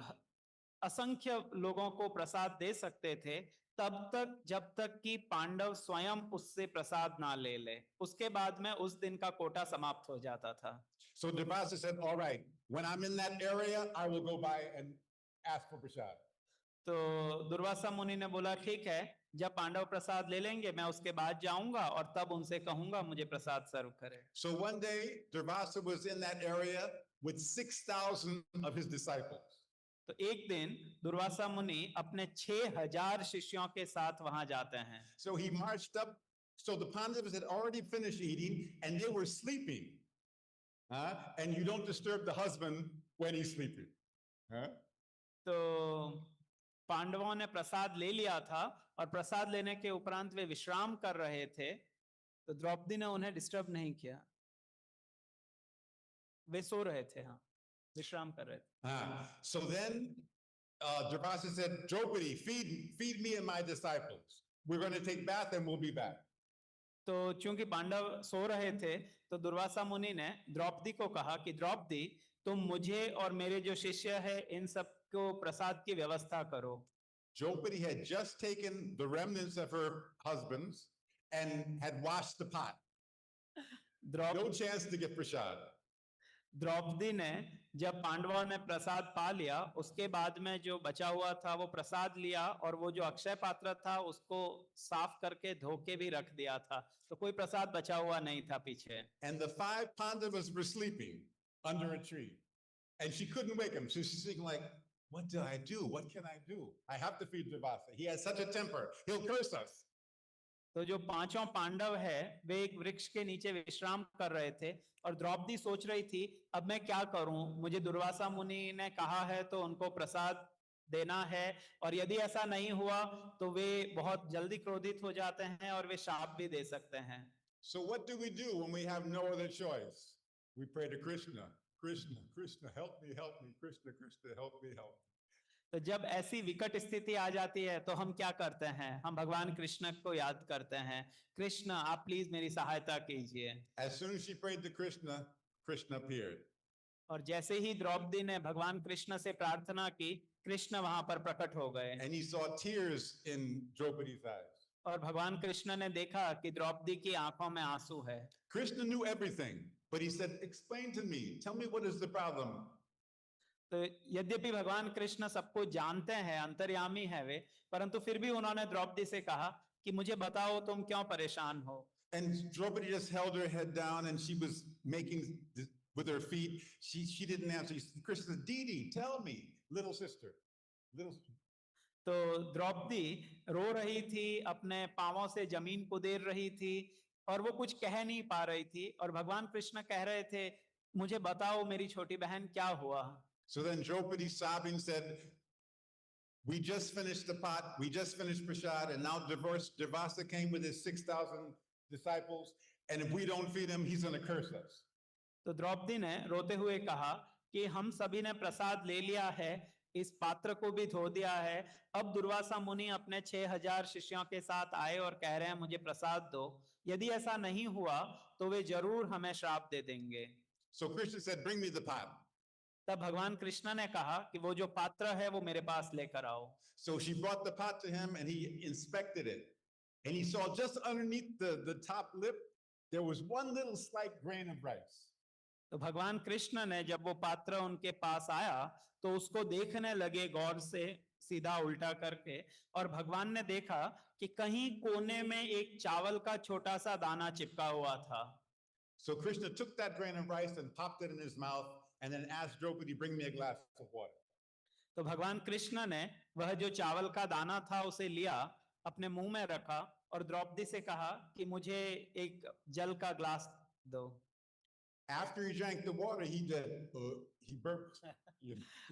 असंख्य लोगों को प्रसाद दे सकते थे, तब तक जब तक कि पांडव स्वयं उससे प्रसाद ना ले ले, उसके बाद में उस दिन का कोटा समाप्त हो जाता था। So Durvasa said, "All right, when I'm in that area, I will go by and ask for prasad." तो दुर्वासा मुनि ने बोला ठीक है, जब पांडव प्रसाद ले लेंगे मैं उसके बाद जाऊंगा और तब उनसे कहूंगा मुझे प्रसाद सर्व करें। So one day Durvasa was in that area with 6,000 of his disciples. तो एक दिन दुर्वासा मुनि अपने 6,000 शिष्यों के साथ वहां जाते हैं। So he marched up. So the Pandavas had already finished eating and they were sleeping. And you don't disturb the husband when he's sleeping. तो पांडवों ने प्रसाद ले लिया था और प्रसाद लेने के उपरांत वे विश्राम कर रहे थे, तो द्रौपदी ने उन्हें डिस्टर्ब नहीं किया, वे सो रहे थे, हाँ विश्राम कर रहे थे। So then Durvasa said, "Draupadi, feed me and my disciples. We're going to take bath and we'll be back." तो चूंकि पांडव सो रहे थे तो दुर्वासा मुनि ने द्रौपदी को कहा कि द्रौपदी तुम मुझे और मेरे जो शिष्य है इन सबको प्रसाद की व्यवस्था करो। Draupadi had just taken the remnants of her husbands and had washed the pot. No chance to get prasad. Draupadi ने जब पांडवों ने प्रसाद पा लिया उसके बाद में जो बचा हुआ था वो प्रसाद लिया और वो जो अक्षय पात्र था उसको साफ करके धो के भी रख दिया था, तो कोई प्रसाद बचा हुआ नहीं था पीछे। And the 5 Pandavas were sleeping under a tree. And she couldn't wake him. So she's thinking like, what do I do? What can I do? I have to feed Devasa. He has such a temper. He'll curse us. तो जो पांचों पांडव है वे एक वृक्ष के नीचे विश्राम कर रहे थे और द्रौपदी सोच रही थी अब मैं क्या करूं, मुझे दुर्वासा मुनि ने कहा है तो उनको प्रसाद देना है और यदि ऐसा नहीं हुआ तो वे बहुत जल्दी क्रोधित हो जाते हैं और वे शाप भी दे सकते हैं। So what do we do when we have no other choice? We pray to Krishna. Krishna, Krishna, help me, Krishna, Krishna, help me, help me. तो जब ऐसी विकट स्थिति आ जाती है तो हम क्या करते हैं, हम भगवान कृष्ण को याद करते हैं, कृष्ण आप प्लीज मेरी सहायता कीजिए। As soon as she prayed to Krishna, Krishna appeared. और जैसे ही द्रौपदी ने भगवान कृष्ण से प्रार्थना की कृष्ण वहां पर प्रकट हो गए And he saw tears in Draupadi's eyes. और भगवान कृष्ण ने देखा कि द्रौपदी की आंखों में आंसू है। Krishna knew everything, but he said, explain to me, tell me what is the problem? तो यद्यपि भगवान कृष्ण सबको जानते हैं, अंतर्यामी है वे, परंतु फिर भी उन्होंने द्रौपदी से कहा कि मुझे बताओ तुम क्यों परेशान हो। And Draupadi just held her head down and she was making with her feet. She didn't answer. Krishna said, Didi, tell me, little sister. तो द्रौपदी रो रही थी, अपने पांवों से जमीन कुदेर रही थी और वो कुछ कह नहीं पा रही थी और भगवान कृष्ण कह रहे थे मुझे बताओ मेरी छोटी बहन क्या हुआ। So then Draupadi sobbing said, we just finished the pot, we just finished prasad, and now Devasa came with his 6,000 disciples, and if we don't feed him, he's going to curse us. तो द्रौपदी ने रोते हुए कहा कि हम सभी ने प्रसाद ले लिया है, इस पात्र को भी धो दिया है, अब दुर्वासा मुनि अपने 6,000 शिष्यों के साथ आए और कह रहे हैं मुझे प्रसाद दो, यदि ऐसा नहीं हुआ तो वे जरूर हमें श्राप दे देंगे। So Krishna said, bring me the pot. तब भगवान कृष्ण ने कहा कि वो जो पात्र है वो मेरे पास लेकर आओ। So she brought the pot to him and he inspected it. And he saw just underneath the top lip, there was one little slight grain of rice. तो भगवान कृष्ण ने जब वो पात्र उनके पास आया तो उसको देखने लगे गौर से, सीधा उल्टा करके, और भगवान ने देखा कि कहीं कोने में एक चावल का छोटा सा दाना चिपका हुआ था। So Krishna took that grain of rice and popped it in his mouth and then asked Draupadi, bring me a glass of water. तो भगवान कृष्ण ने वह जो चावल का दाना था उसे लिया, अपने मुंह में रखा और द्रौपदी से कहा कि मुझे एक जल का ग्लास दो। After he drank the water, he burped.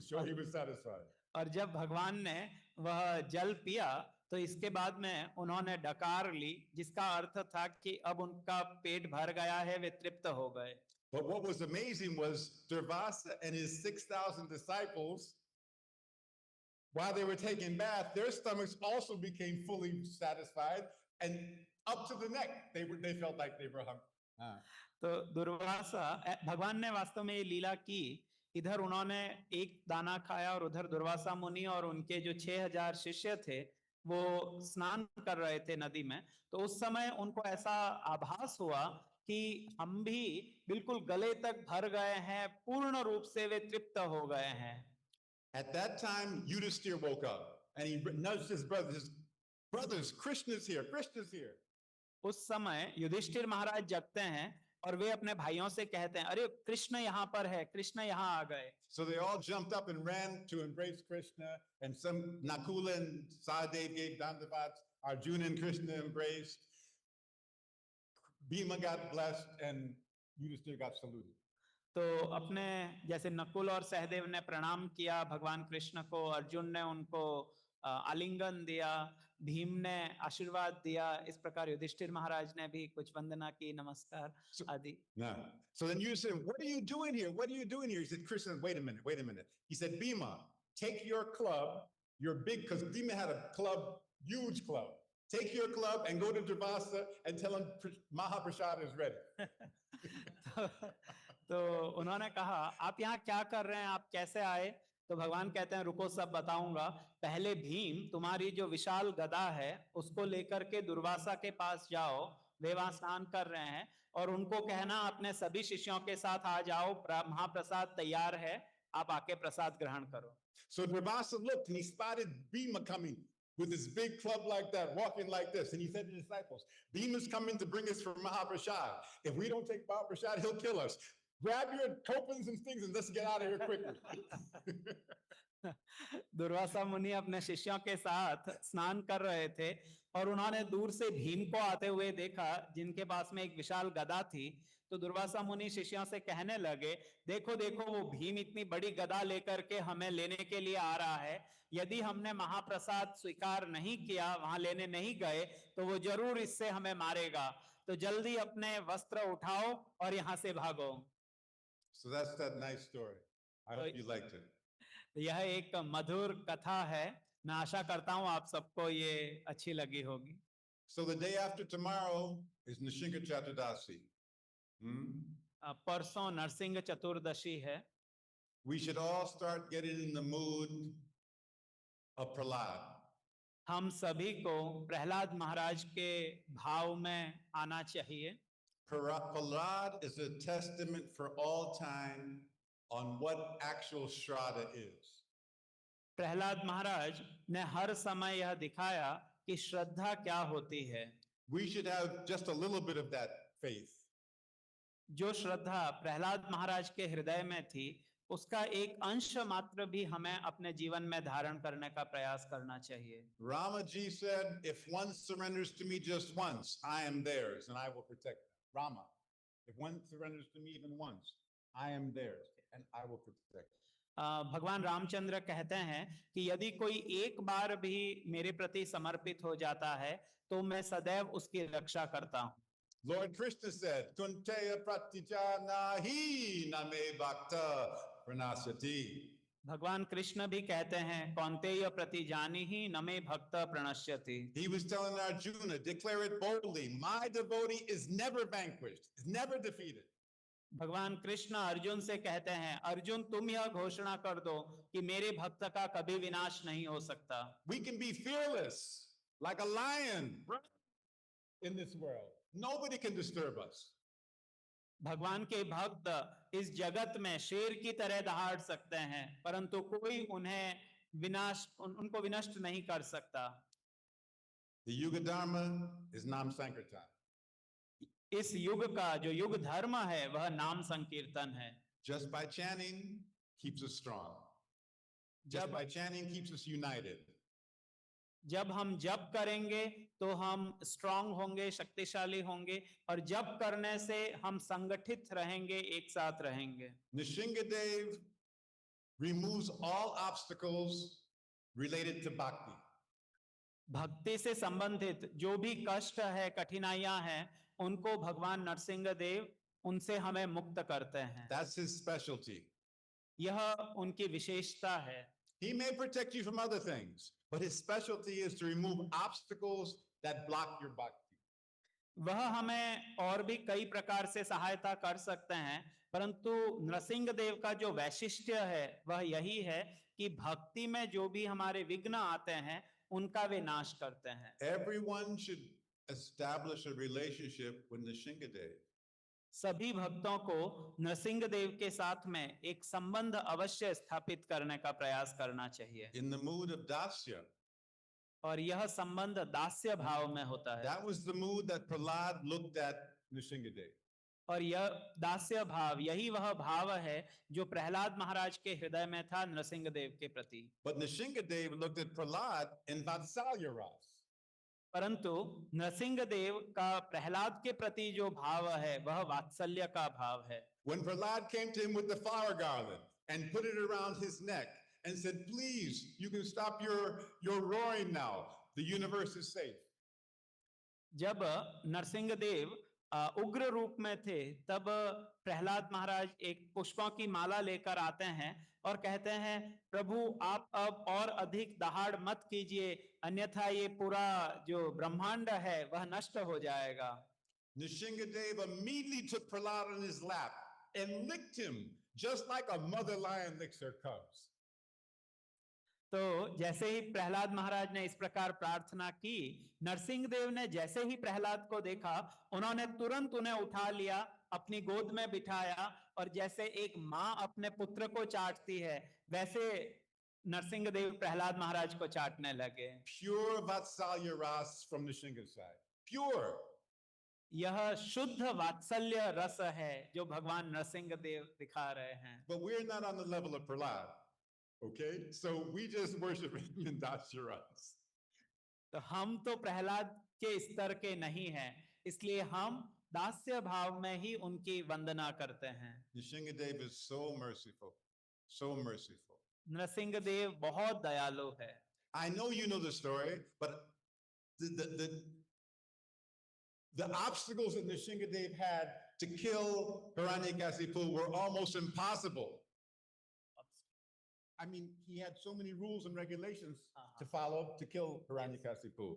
So he was satisfied. और जब भगवान ने वह जल पिया तो इसके बाद में उन्होंने डकार ली, जिसका अर्थ था कि अब उनका पेट भर गया है, वे तृप्त हो गए। But what was amazing was Durvasa and his 6,000 disciples, while they were taking bath, their stomachs also became fully satisfied, and up to the neck, they felt like they were hungry. तो दुर्वासा, भगवान ने वास्तव में ये लीला की, इधर उन्होंने एक दाना खाया और उधर दुर्वासा मुनि और उनके जो 6,000 शिष्य थे वो स्नान कर रहे थे नदी में, तो उस समय उनको ऐसा आभास हुआ कि हम भी बिल्कुल गले तक भर गए हैं, पूर्ण रूप से वे तृप्त हो गए हैं। At that time, Yudhishthir woke up and he nudged his brothers, Krishna's here, Krishna's here. उस समय युधिष्ठिर महाराज जगते हैं और वे अपने भाइयों से कहते हैं, अरे कृष्ण यहाँ पर है, कृष्ण यहाँ आ गए। So they all jumped up and ran to embrace Krishna, and some Nakula and Sahadev gave Dandavats, Arjuna and Krishna embraced, Bhima got blessed, and Yudhishthir got saluted. तो अपने जैसे नकुल और सहदेव ने प्रणाम किया भगवान कृष्ण को, अर्जुन ने उनको आलिंगन दिया, भीम ने आशीर्वाद दिया, इस प्रकार युधिष्ठिर महाराज ने भी कुछ वंदना की, नमस्कार आदि। So then you said, what are you doing here? What are you doing here? He said, Krishna, wait a minute. He said, Bhima, take your club, your big, because Bhima had a club, huge club. Take your club and go to Dravasa and tell him Mahaprasad is ready. तो उन्होंने कहा आप यहाँ क्या कर रहे हैं, आप कैसे आए? तो भगवान कहते हैं रुको सब बताऊंगा, पहले भीम तुम्हारी जो विशाल गदा है उसको लेकर के दुर्वासा के पास जाओ, वे वहां स्नान कर रहे हैं, और उनको कहना अपने सभी शिष्यों के साथ आ जाओ, महाप्रसाद तैयार है, आप आके प्रसाद ग्रहण करो। So Dravasa looked and he spotted Bhima coming with his big club like that, walking like this. And he said to the disciples, Bhima's coming to bring us from Mahaprasad. If we don't take Mahaprasad, he'll kill us. Grab your copings and things and let's get out of here quickly. Durvasa मुनि अपने शिष्यों के साथ स्नान कर रहे थे और उन्होंने दूर से भीम को आते हुए देखा जिनके पास में एक विशाल गदा थी। तो दुर्वासा मुनि शिष्यों से कहने लगे, देखो देखो वो भीम इतनी बड़ी गदा लेकर के हमें लेने के लिए आ रहा है, यदि हमने महाप्रसाद स्वीकार नहीं किया, वहां लेने नहीं गए, तो वो जरूर इससे हमें मारेगा, तो जल्दी अपने वस्त्र उठाओ और यहाँ से भागो। So that's that nice story. I hope you liked it. यह एक मधुर कथा है, मैं आशा करता हूँ आप सबको ये अच्छी लगी होगी। So the day after tomorrow is Nishinga Chaturdasi. परसों नरसिंह चतुर्दशी है। We should all start getting in the mood of Prahlad. हम सभी को प्रहलाद महाराज के भाव में आना चाहिए। Prahlad is a testament for all time on what actual Shraddha is. Prahlad महाराज ने हर समय यह दिखाया कि श्रद्धा क्या होती है। We should have just a little bit of that faith. जो श्रद्धा प्रहलाद महाराज के हृदय में थी, उसका एक अंश मात्र भी हमें अपने जीवन में धारण करने का प्रयास करना चाहिए। Ramaji said, if one surrenders to me just once, I am theirs and I will protect them. Rama, if one surrenders to me even once, I am theirs and I will protect them. भगवान रामचंद्र कहते हैं कि यदि कोई एक बार भी मेरे प्रति समर्पित हो जाता है तो मैं सदैव उसकी रक्षा करता हूँ। Lord Krishna said, Kunteya pratijanahi name bhakta pranasati. भगवान कृष्ण भी कहते हैं कौन्तेय प्रतिजानीहि नमे भक्त प्रणश्यति। He was telling Arjuna, declare it boldly, my devotee is never vanquished, is never defeated. भगवान कृष्ण अर्जुन से कहते हैं, अर्जुन तुम यह घोषणा कर दो कि मेरे भक्त का कभी विनाश नहीं हो सकता। We can be fearless like a lion in this world. Nobody can disturb us. भगवान के भक्त इस जगत में शेर की तरह दहाड़ सकते हैं, परंतु कोई उनको विनष्ट नहीं कर सकता। The Yuga Dharma is Nam Sankirtan. इस युग का जो युग धर्म है वह नाम संकीर्तन है। Just by chanting keeps us strong. Just by chanting keeps us united. जब हम जप करेंगे तो हम स्ट्रांग होंगे, शक्तिशाली होंगे, और जप करने से हम संगठित रहेंगे, एक साथ रहेंगे। Nishingadev removes all obstacles related to bhakti. भक्ति से संबंधित जो भी कष्ट है, कठिनाइयां हैं, उनको भगवान नरसिंह देव उनसे हमें मुक्त करते हैं। That's his specialty. यह उनकी विशेषता है। He may protect you from other things, but his specialty is to remove obstacles that block your bhakti. वह हमें और भी कई प्रकार से सहायता कर सकते हैं, परंतु नरसिंह देव का जो वैशिष्ट्य है वह यही है कि भक्ति में जो भी हमारे विघ्न आते हैं उनका वे नाश करते हैं। Everyone should establish a relationship with Nishingadev. सभी भक्तों को नरसिंह देव के साथ में एक संबंध अवश्य स्थापित करने का प्रयास करना चाहिए। In the mood of dasya. और यह संबंध दास्य भाव में होता है। That was the mood that Prahlad looked at Nishingadev. और यह दास्य भाव, यही वह भाव है जो प्रहलाद महाराज के हृदय में था नरसिंह देव के प्रति। But Nishingadev looked at Prahlad in Vatsalya ras. परंतु नरसिंह देव का प्रहलाद के प्रति जो भाव है वह वात्सल्य का भाव है। When Prahlad came to him with the flower garland and put it around his neck and said, please, you can stop your roaring now. The universe is safe. जब नरसिंह देव उग्र रूप में थे, तब प्रहलाद महाराज एक पुष्पों की माला लेकर आते हैं और कहते हैं, प्रभु आप अब और अधिक दहाड़ मत कीजिए, अन्यथा ये पूरा जो ब्रह्मांड है वह नष्ट हो जाएगा। Nishingadev immediately took Prahlad on his lap and licked him just like a mother lion licks her cubs. तो जैसे ही प्रहलाद महाराज ने इस प्रकार प्रार्थना की, नरसिंह देव ने जैसे ही प्रहलाद को देखा, उन्होंने तुरंत उन्हें उठा लिया, अपनी गोद में बिठाया, और जैसे एक माँ अपने पुत्र को चाटती है, वैसे नरसिंह देव प्रहलाद महाराज को चाटने लगे। Pure Vatsalya Ras from Nishinga's side. Pure. यह शुद्ध वात्सल्य रस है जो भगवान नरसिंह देव दिखा रहे हैं। But we're not on the level of Prahlad. Okay? So we just worship him in Dasharas. तो हम तो प्रहलाद के स्तर के नहीं हैं, इसलिए हम दास्य भाव में ही उनकी वंदना करते हैं। Nishingadev is so merciful. So merciful. Narsingh Dev बहुत दयालु है। I know you know the story, but the obstacles that Nishingadev had to kill Hiranyakasipu were almost impossible. I mean, he had so many rules and regulations to follow to kill Hiranyakasipu.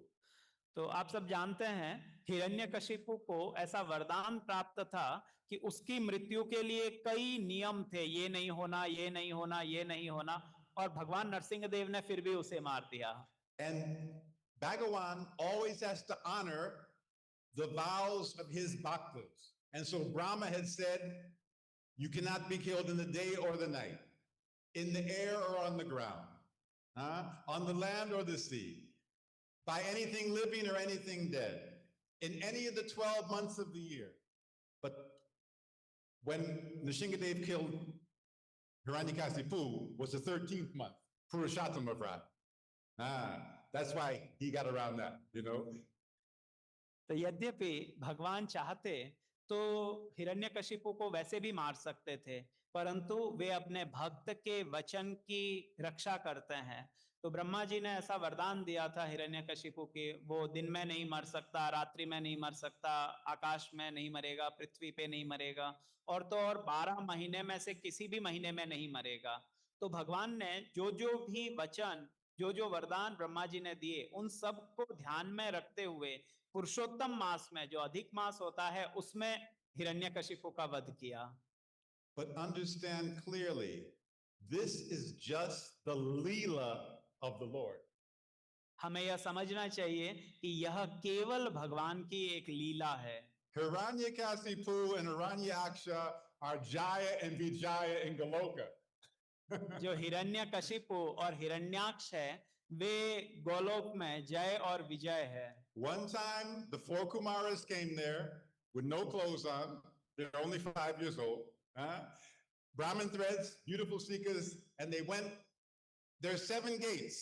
तो आप सब जानते हैं, हिरण्यकशिपु को ऐसा वरदान प्राप्त था कि उसकी मृत्यु के लिए कई नियम थे, ये नहीं होना, ये नहीं होना, ये नहीं होना, और भगवान नरसिंह देव ने फिर भी उसे मार दिया। And Bhagavan always has to honor the vows of his bhaktas. And so Brahma had said, you cannot be killed in the day or the night, in the air or on the ground, on the land or the sea, by anything living or anything dead, in any of the 12 months of the year. But when Nishingadev killed Hiranyakasipu was the 13th month, Purushottama Vrat. That's why he got around that, you know. तो यद्यपि भगवान चाहते तो हिरण्यकशिपु को वैसे भी मार सकते थे, परंतु वे अपने भक्त के वचन की रक्षा करते हैं। तो ब्रह्मा जी ने ऐसा वरदान दिया था हिरण्यकशिपु के, वो दिन में नहीं मर सकता, रात्रि में नहीं मर सकता, आकाश में नहीं मरेगा, पृथ्वी पे नहीं मरेगा, और तो और 12 महीने में से किसी भी महीने में नहीं मरेगा। तो भगवान ने जो जो भी वचन, जो जो वरदान ब्रह्मा जी ने दिए, उन सब को ध्यान में रखते हुए पुरुषोत्तम मास में, जो अधिक मास होता है, उसमें हिरण्यकशिपु का वध किया। But understand clearly, this is just the leela of the Lord. हमें यह समझना चाहिए कि यह केवल भगवान की एक लीला है। Hiranyakasipu and Hiranyaksha are Jaya and Vijaya in Goloka. जो हिरण्यकशिपु और हिरण्याक्ष है, वे गोलोक में जय और विजय है। One time, the 4 Kumaras came there with no clothes on. They're only 5 years old. Brahmin threads, beautiful seekers, and they went. There's 7 gates.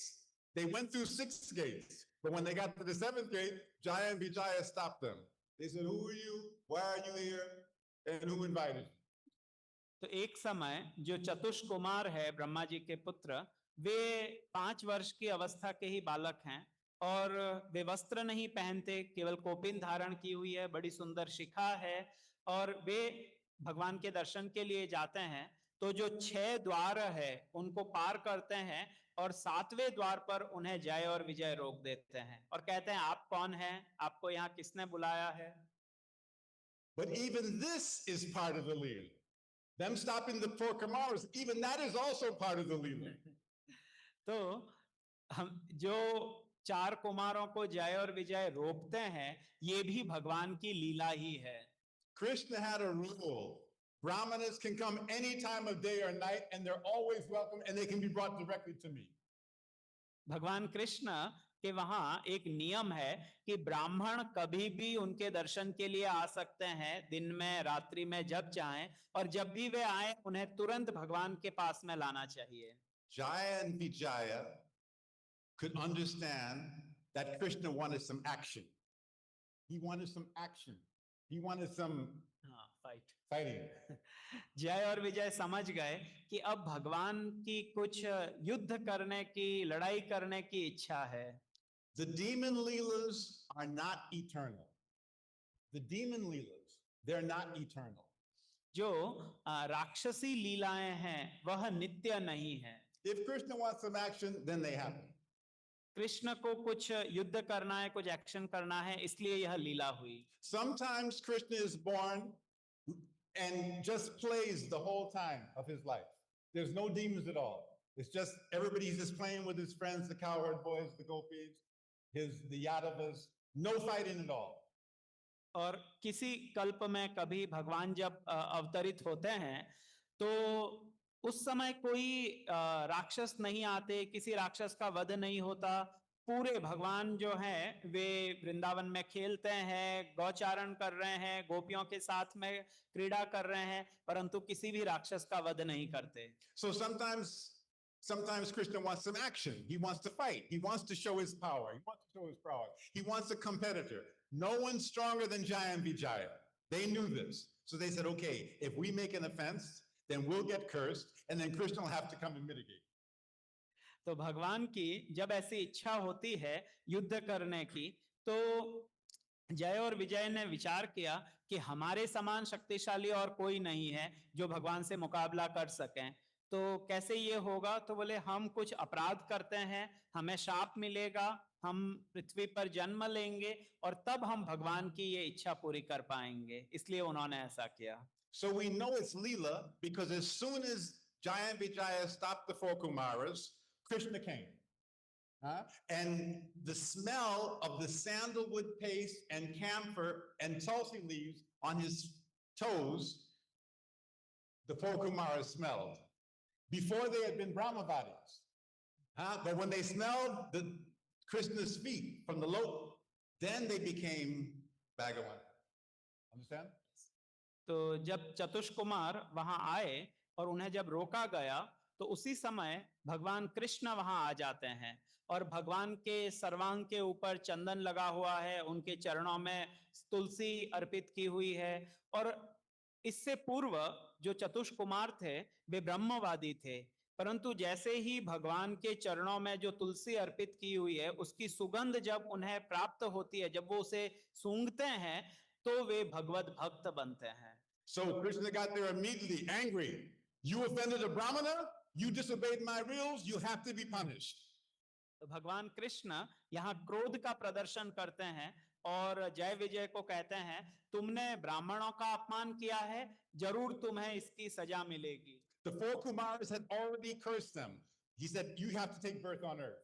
They went through 6 gates, but when they got to the 7th gate, Jaya and Vijaya stopped them. They said, "Who are you? Why are you here? And who invited you?" तो एक समय जो चतुष कुमार है, ब्रह्मा जी के पुत्र, वे 5 वर्ष की अवस्था के ही बालक हैं और वे वस्त्र नहीं पहनते, केवल कोपिन धारण की हुई है, बड़ी सुंदर शिखा है, और वे भगवान के दर्शन के लिए जाते हैं। तो जो 6 द्वार है उनको पार करते हैं और 7वें द्वार पर उन्हें जय और विजय रोक देते हैं और कहते हैं, आप कौन हैं, आपको यहाँ किसने बुलाया है? But even this is part of the Leela. Them stopping the 4 Kumaras, even that is also part of the Leela. तो हम जो 4 कुमारों को जय और विजय रोकते हैं, ये भी भगवान की लीला ही है। Krishna had a rule. Brahmanas can come any time of day or night and they're always welcome and they can be brought directly to me. भगवान कृष्ण के वहां एक नियम है कि ब्राह्मण कभी भी उनके दर्शन के लिए आ सकते हैं, दिन में, रात्रि में, जब चाहें, और जब भी वे आए उन्हें तुरंत भगवान के पास में लाना चाहिए। Jaya and Vijaya could understand that Krishna wanted some action. He wanted some action. He wanted some fighting. जय और विजय समझ गए कि अब भगवान की कुछ युद्ध करने की, लड़ाई करने की इच्छा है। The demon leelas are not eternal. The demon leelas they're not eternal. जो राक्षसी लीलाएं हैं वह नित्य नहीं है। If Krishna wants some action, then they happen. Krishna को कुछ युद्ध करना है, कुछ एक्शन करना है, इसलिए यह लीला हुई। Sometimes Krishna is born and just plays the whole time of his life. There's no demons at all. It's just everybody's just playing with his friends, the cowherd boys, the gopis, the Yadavas, no fighting at all. और किसी कल्प में कभी भगवान जब अवतरित होते हैं तो उस समय कोई राक्षस नहीं आते, किसी राक्षस का वध नहीं होता। पूरे भगवान जो हैं वे वृंदावन में खेलते हैं, गौचारण कर रहे हैं, गोपियों के साथ में क्रीड़ा कर रहे हैं, परंतु किसी भी राक्षस का वध नहीं करते। So sometimes Krishna wants some action. He wants to fight. He wants to show his power. He wants to show his prowess. He wants a competitor. No one's stronger than Jaya and Vijaya. They knew this. So they said, okay, if we make an offense, then we'll get cursed, and then Krishna will have to come and mitigate. तो भगवान की जब ऐसी इच्छा होती है युद्ध करने की, तो जय और विजय ने विचार किया कि हमारे समान शक्तिशाली और कोई नहीं है जो भगवान से मुकाबला कर सकें। तो कैसे ये होगा? तो बोले हम कुछ अपराध करते हैं, हमें शाप मिलेगा, हम पृथ्वी पर जन्म लेंगे और तब हम भगवान की ये इच्छा पूरी कर पाएंगे। इसलिए उन्होंने ऐसा किया। So we know it's Leela because as soon as Jaya and Vijaya stopped the four Kumaras, Krishna came. And the smell of the sandalwood paste and camphor and tulsi leaves on his toes, the four Kumaras smelled. Before they had been Brahmavatis. But when they smelled Krishna's feet from the lotus, then they became Bhagavan. Understand? तो जब चतुष्कुमार वहां आए और उन्हें जब रोका गया तो उसी समय भगवान कृष्ण वहां आ जाते हैं और भगवान के सर्वांग के ऊपर चंदन लगा हुआ है, उनके चरणों में तुलसी अर्पित की हुई है। और इससे पूर्व जो चतुष्कुमार थे वे ब्रह्मवादी थे, परंतु जैसे ही भगवान के चरणों में जो तुलसी अर्पित की हुई है उसकी सुगंध जब उन्हें प्राप्त होती है, जब वो उसे सूंघते हैं तो वे भगवत भक्त बनते हैं। So Krishna got there immediately angry. You offended a Brahmana, you disobeyed my rules, you have to be punished. तो भगवान कृष्ण यहाँ क्रोध का प्रदर्शन करते हैं और जय विजय को कहते हैं तुमने ब्राह्मणों का अपमान किया है, जरूर तुम्हें इसकी सजा मिलेगी। The four Kumaras had already cursed them. He said, you have to take birth on earth.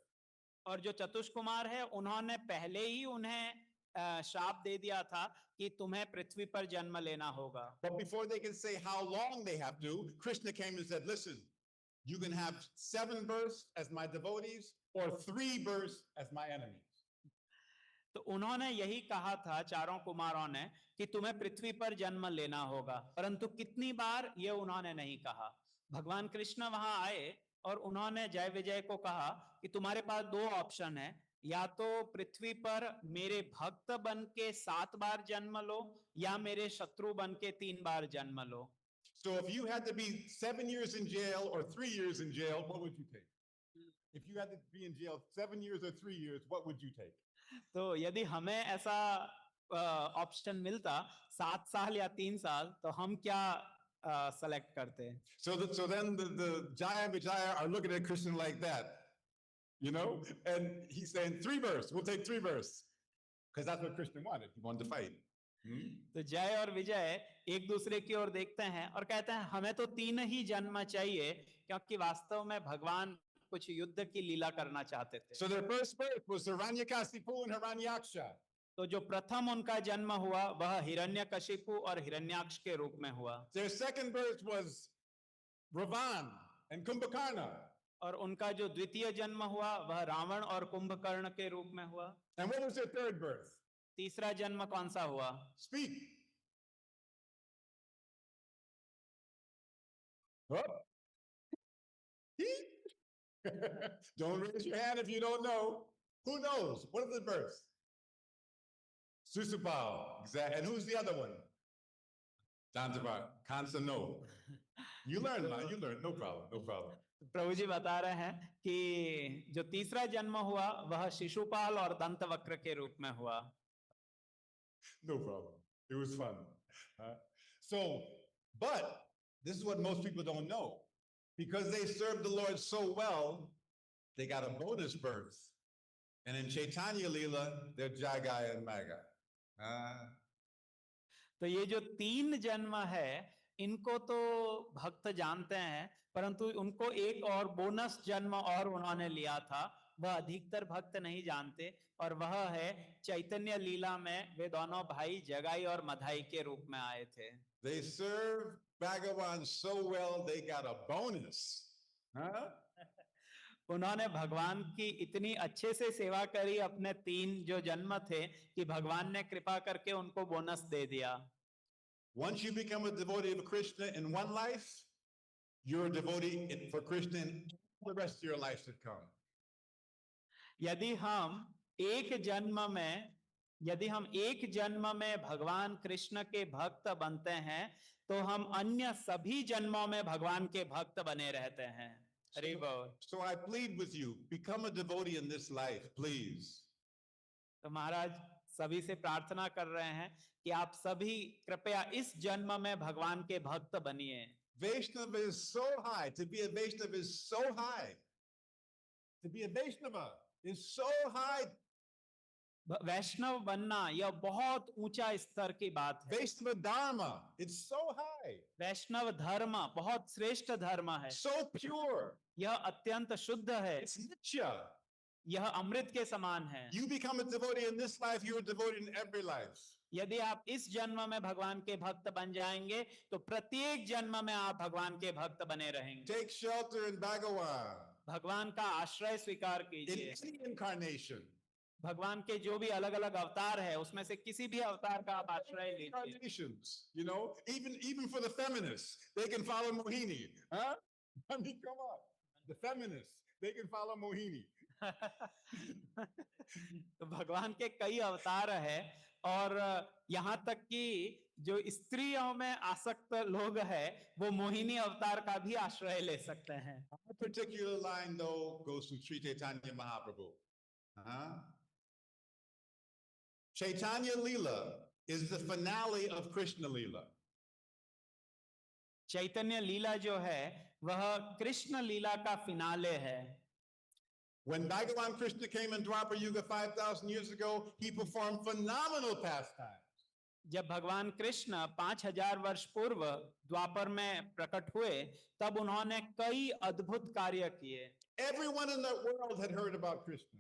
और जो चतुष्कुमार है उन्होंने पहले ही उन्हें श्राप दे दिया था कि तुम्हें पृथ्वी पर जन्म लेना होगा। But before they could say how long they have to, Krishna came and said, listen, you can have 7 births as my devotees or 3 births as my enemies. तो उन्होंने यही कहा था चारों कुमारों ने कि तुम्हें पृथ्वी पर जन्म लेना होगा, परंतु कितनी बार ये उन्होंने नहीं कहा। भगवान कृष्ण वहां आए और उन्होंने जय विजय को कहा कि तुम्हारे पास 2 ऑप्शन है, या तो पृथ्वी पर मेरे भक्त बन के 7 बार जन्म लो या मेरे शत्रु बन के 3 बार जन्म लो। So if you had to be 7 years in jail or 3 years in jail, what would you take? If you had to be in jail 7 years or 3 years, what would you take? तो यदि हमें ऐसा option मिलता 7 साल या 3 साल, तो हम क्या सेलेक्ट करते? So then the Jaya and Vijaya are looking at Krishna like that, you know, and he's saying 3 births, we'll take 3 births, because that's what Krishna wanted. He wanted to fight. तो जय और विजय एक दूसरे की ओर देखते हैं और कहते हैं हमें तो 3 ही जन्म चाहिए, क्योंकि वास्तव में भगवान कुछ युद्ध की लीला करना चाहते थे। So their first birth was Hiranyakasipu and Hiranyaksha. तो जो प्रथम उनका जन्म हुआ वह हिरण्यकशिपु और हिरण्याक्ष के रूप में हुआ। Their second birth was Ravan and Kumbhakarna. और उनका जो द्वितीय जन्म हुआ वह रावण और कुंभकर्ण के रूप में हुआ। And what was their third birth? तीसरा जन्म कौन सा हुआ? Speak. Oh. Don't raise your hand if you don't know. Who knows? What are the births? Susupal. Exactly. And who's the other one? Dantavar. Kansa, no. You learn, man. You learn. No problem. No problem. प्रभु जी बता रहे हैं कि जो तीसरा जन्म हुआ वह शिशुपाल और दंतवक्र के रूप में हुआ। No problem. It was fun. But this is what most people don't know. Because they served the Lord so well, they got a bonus birth. And in Chaitanya Leela, they're Jagai and Maga. तो ये जो 3 जन्म है, इनको तो भक्त जानते हैं, परंतु उनको एक और बोनस जन्म और उन्होंने लिया था, वह अधिकतर भक्त नहीं जानते, और वह है चैतन्य लीला में वे दोनों भाई जगाई और मधाई के रूप में आए थे। They served Bhagavan so well, they got a bonus. उन्होंने भगवान की इतनी अच्छे से सेवा करी अपने 3 जो जन्म थे कि भगवान ने कृपा करके उनको बोनस दे दिया। Once you become a devotee of Krishna in one life, you're a devotee for Krishna in the rest of your life to come. यदि हम एक जन्म में भगवान कृष्ण के भक्त बनते हैं, तो हम अन्य सभी जन्मों में भगवान के भक्त बने रहते हैं। हरि बोल। So I plead with you, become a devotee in this life, please. तो महाराज सभी से प्रार्थना कर रहे हैं कि आप सभी कृपया इस जन्म में भगवान के भक्त बनिए। Vaishnava is so high. To be a Vaishnava is so high. To be a Vaishnava is so high. वैष्णव बनना यह बहुत ऊंचा स्तर की बात है। Vaishnava Dharma, it's so high. वैष्णव धर्म बहुत श्रेष्ठ धर्म है। So pure. यह अत्यंत शुद्ध है। It's Nitya. यह अमृत के समान है। You become a devotee in this life, you're a devotee in every life. यदि आप इस जन्म में भगवान के भक्त बन जाएंगे, तो प्रत्येक जन्म में आप भगवान के भक्त बने रहेंगे। Take shelter in Bhagavan. भगवान का आश्रय स्वीकार In कीजिए। any incarnation. भगवान के जो भी अलग अलग अवतार है, उसमें से किसी भी अवतार का आप आश्रय लीजिए। Incarnations, you know, even for the feminists, they can follow Mohini. Huh? I mean, come on. The feminists, they can follow Mohini. तो भगवान के कई अवतार है, और यहाँ तक कि जो स्त्रियों में आसक्त लोग हैं, वो मोहिनी अवतार का भी आश्रय ले सकते हैं। Our particular line, though, goes to Sri Chaitanya Mahaprabhu. Chaitanya Leela is the finale of Krishna Leela. चैतन्य लीला जो है, वह कृष्ण लीला का फिनाले है। When Bhagavan Krishna came in Dwapar Yuga 5,000 years ago, he performed phenomenal pastimes. जब भगवान कृष्ण 5000 वर्ष पूर्व द्वापर में प्रकट हुए, तब उन्होंने कई अद्भुत कार्य किए। Everyone in the world had heard about Krishna.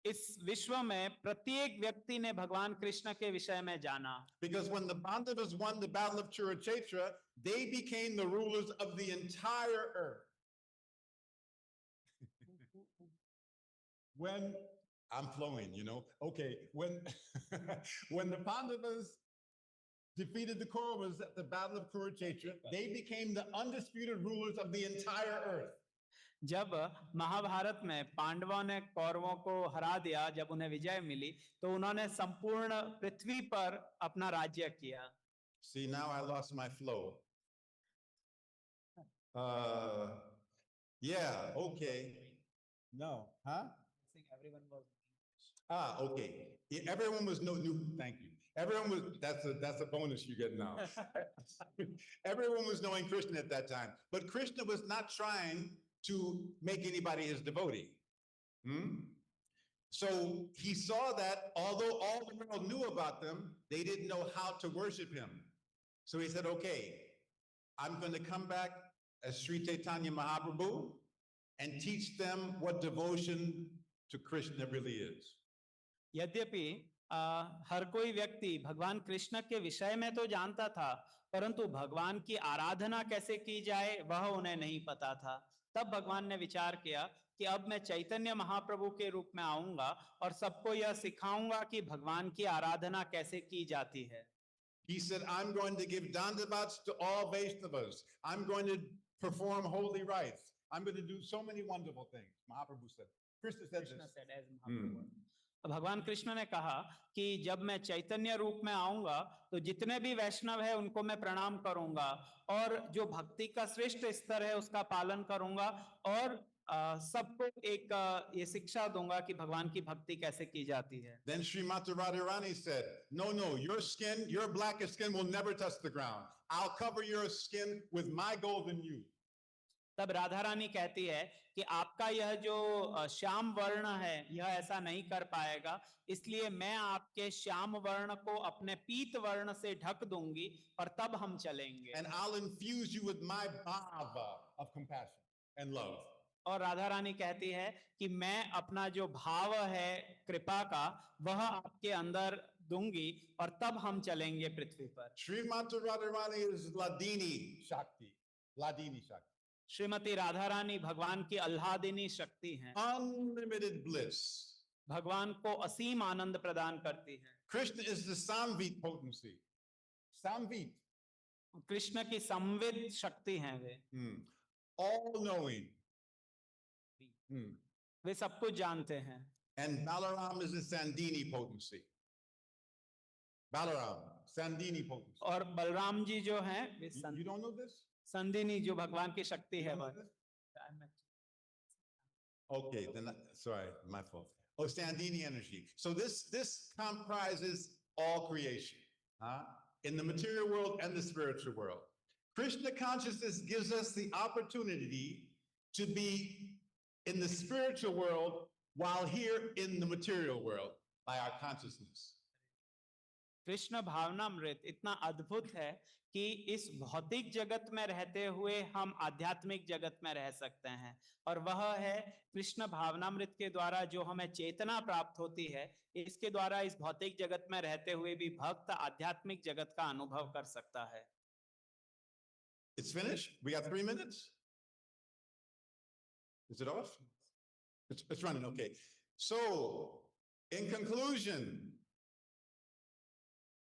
इस विश्व में प्रत्येक व्यक्ति ने भगवान कृष्ण के विषय में जाना। Because when the Pandavas won the battle of Kurukshetra, they became the rulers of the entire earth. When I'm flowing, you know, okay, when when the Pandavas defeated the Kauravas at the battle of Kurukshetra, they became the undisputed rulers of the entire earth. जब महाभारत में पांडवों ने कौरवों को हरा दिया, जब उन्हें विजय मिली, तो उन्होंने संपूर्ण पृथ्वी पर अपना राज्य किया। See, now I lost my flow. Yeah, okay. No, huh? Okay. Yeah, everyone was new. Thank you. Everyone was, that's a bonus you get now. Everyone was knowing Krishna at that time, but Krishna was not trying to make anybody his devotee. So he saw that although all the world knew about them, they didn't know how to worship him. So he said, okay, I'm going to come back as Sri Chaitanya Mahaprabhu and teach them what devotion to Krishna really is. यद्यपि हर कोई व्यक्ति भगवान कृष्ण के विषय में तो जानता था, परंतु भगवान की आराधना कैसे की जाए वह उन्हें नहीं पता था। तब भगवान ने विचार किया कि अब मैं चैतन्य महाप्रभु के रूप में आऊंगा और सबको यह सिखाऊंगा कि भगवान की आराधना कैसे की जाती है। He said, I'm going to give dandavats to all Vaishnavas. I'm going to perform holy rites. I'm going to do so many wonderful things. Mahaprabhu said. Krishna said this. भगवान कृष्ण ने कहा कि जब मैं चैतन्य रूप में आऊंगा, तो जितने भी वैष्णव है उनको मैं प्रणाम करूंगा, और जो भक्ति का श्रेष्ठ स्तर है उसका पालन करूंगा, और सबको एक ये शिक्षा दूंगा कि भगवान की भक्ति कैसे की जाती है। Then Srimati Radharani said, no, your skin, your blackish skin will never touch the ground. I'll cover your skin with my golden hue. तब राधा रानी कहती है कि आपका यह जो श्याम वर्ण है यह ऐसा नहीं कर पाएगा, इसलिए मैं आपके श्याम वर्ण को अपने पीत वर्ण से ढक दूंगी और तब हम चलेंगे। And I'll infuse you with my bhava of compassion and love. और राधा रानी कहती है कि मैं अपना जो भाव है कृपा का वह आपके अंदर दूंगी और तब हम चलेंगे पृथ्वी पर। Srimati Radharani is Ladini Shakti. Ladini Shakti. Shrimati Radha Rani भगवान की आह्लादिनी शक्ति हैं, Unlimited bliss. भगवान को असीम आनंद प्रदान करती है। Krishna is the Samvit potency. Samvit. Krishna की संविद शक्ति हैं वे। All knowing. वे सब कुछ जानते हैं। And Balaram is the Sandini potency. Balaram, Sandini potency. और बलराम जी जो हैं वे You don't know this? संदिनी जो भगवान की शक्ति You है don't know वह। this? Okay, then sorry, my fault. Oh, Sandini energy. So this comprises all creation, in the material world and the spiritual world. Krishna consciousness gives us the opportunity to be in the spiritual world while here in the material world by our consciousness. Krishna भावनामृत इतना अद्भुत है कि इस भौतिक जगत में रहते हुए हम आध्यात्मिक जगत में रह सकते हैं, और वह है कृष्ण भावनामृत के द्वारा जो हमें चेतना प्राप्त होती है, इसके द्वारा इस भौतिक जगत में रहते हुए भी भक्त आध्यात्मिक जगत का अनुभव कर सकता है। It's finished. We got 3 minutes. Is it off? It's running. Okay. So, in conclusion,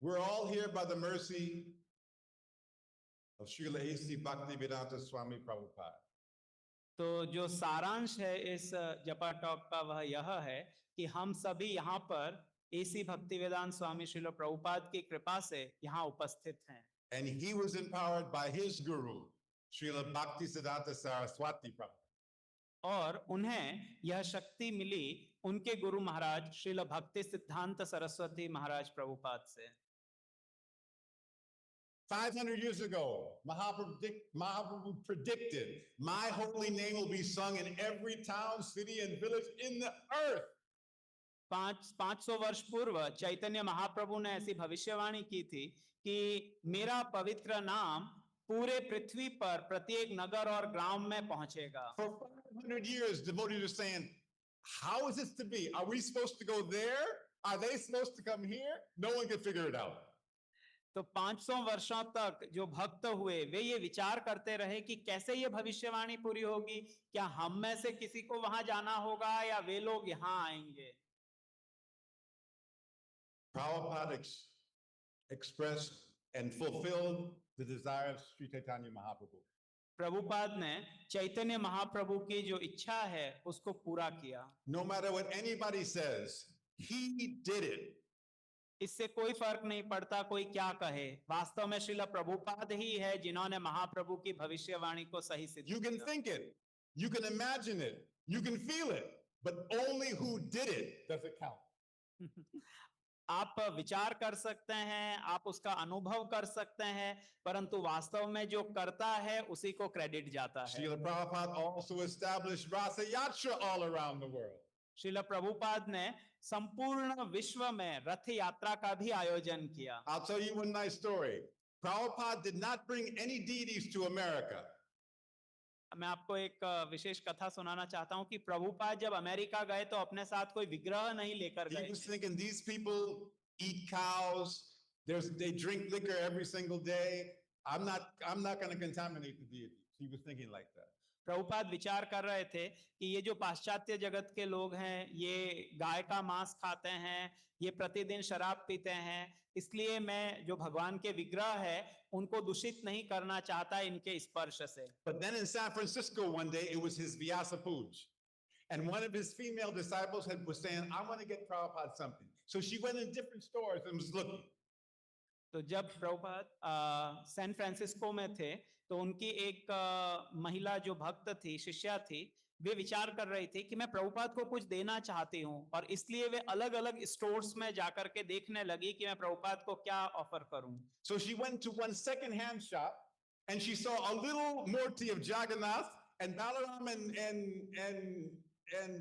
we're all here by the mercy of Srila A.C. Bhaktivedanta Swami Prabhupada. तो जो सारांश है इस जपा टॉक का वह यह है कि हम सभी यहाँ पर एसी भक्तिवेदांत स्वामी श्रील प्रभुपाद की कृपा से यहाँ उपस्थित हैं। And he was empowered by his guru, Srila Bhaktisiddhanta Saraswati Prabhupada. और उन्हें यह शक्ति मिली उनके गुरु महाराज श्रील भक्ति सिद्धांत सरस्वती महाराज प्रभुपाद से। 500 years ago, Mahaprabhu predicted, my holy name will be sung in every town, city, and village in the earth. 500 वर्ष पूर्व चैतन्य महाप्रभु ने ऐसी भविष्यवाणी की थी कि मेरा पवित्र नाम पूरे पृथ्वी पर प्रत्येक नगर और ग्राम में पहुंचेगा। For 500 years, devotees are saying, how is this to be? Are we supposed to go there? Are they supposed to come here? No one can figure it out. तो 500 वर्षों तक जो भक्त हुए वे ये विचार करते रहे कि कैसे ये भविष्यवाणी पूरी होगी, क्या हम में से किसी को वहां जाना होगा या वे लोग यहाँ आएंगे। Prabhupada expressed and fulfilled the desire of Sri Chaitanya Mahaprabhu. Prabhupada ने चैतन्य महाप्रभु की जो इच्छा है उसको पूरा किया। No matter what anybody says, he did it. इससे कोई फर्क नहीं पड़ता कोई क्या कहे, वास्तव में श्रील प्रभुपाद ही है जिन्होंने महाप्रभु की भविष्यवाणी को सही सिद्ध You can think it, you can imagine it, you can feel it, but only who did it does it count. आप विचार कर सकते हैं, आप उसका अनुभव कर सकते हैं, परंतु वास्तव में जो करता है उसी को क्रेडिट जाता है। Srila Prabhupada also established Rasa Yatra all around the world. Srila Prabhupada ने संपूर्ण विश्व में रथ यात्रा का भी आयोजन किया। I'll tell you one nice story. Prabhupada did not bring any deities to America. मैं आपको एक विशेष कथा सुनाना चाहता हूं कि प्रभुपाद जब अमेरिका गए तो अपने साथ कोई विग्रह नहीं लेकर He गए। was thinking these people eat cows, they drink liquor every single day. I'm not going to contaminate the deities. He was thinking like that. Prabhupada विचार कर रहे थे कि ये जो पाश्चात्य जगत के लोग हैं ये गाय का मांस खाते हैं, ये प्रतिदिन शराब पीते हैं, इसलिए मैं जो भगवान के विग्रह है उनको दूषित नहीं करना चाहता इनके स्पर्श से। But then in San Francisco one day it was his Vyasa Puj, and one of his female disciples was saying, I want to get Prabhupada something. So she went in different stores and was looking. तो जब Prabhupada San Francisco में थे तो उनकी एक महिला जो भक्त थी, शिष्या थी, वे विचार कर रही थी कि मैं प्रभुपाद को कुछ देना चाहती हूँ और इसलिए वे अलग अलग स्टोर्स में जाकर के देखने लगी कि मैं प्रभुपाद को क्या ऑफर करूं। So she went to one second-hand shop and she saw a little Murti of Jagannath, and Balaram and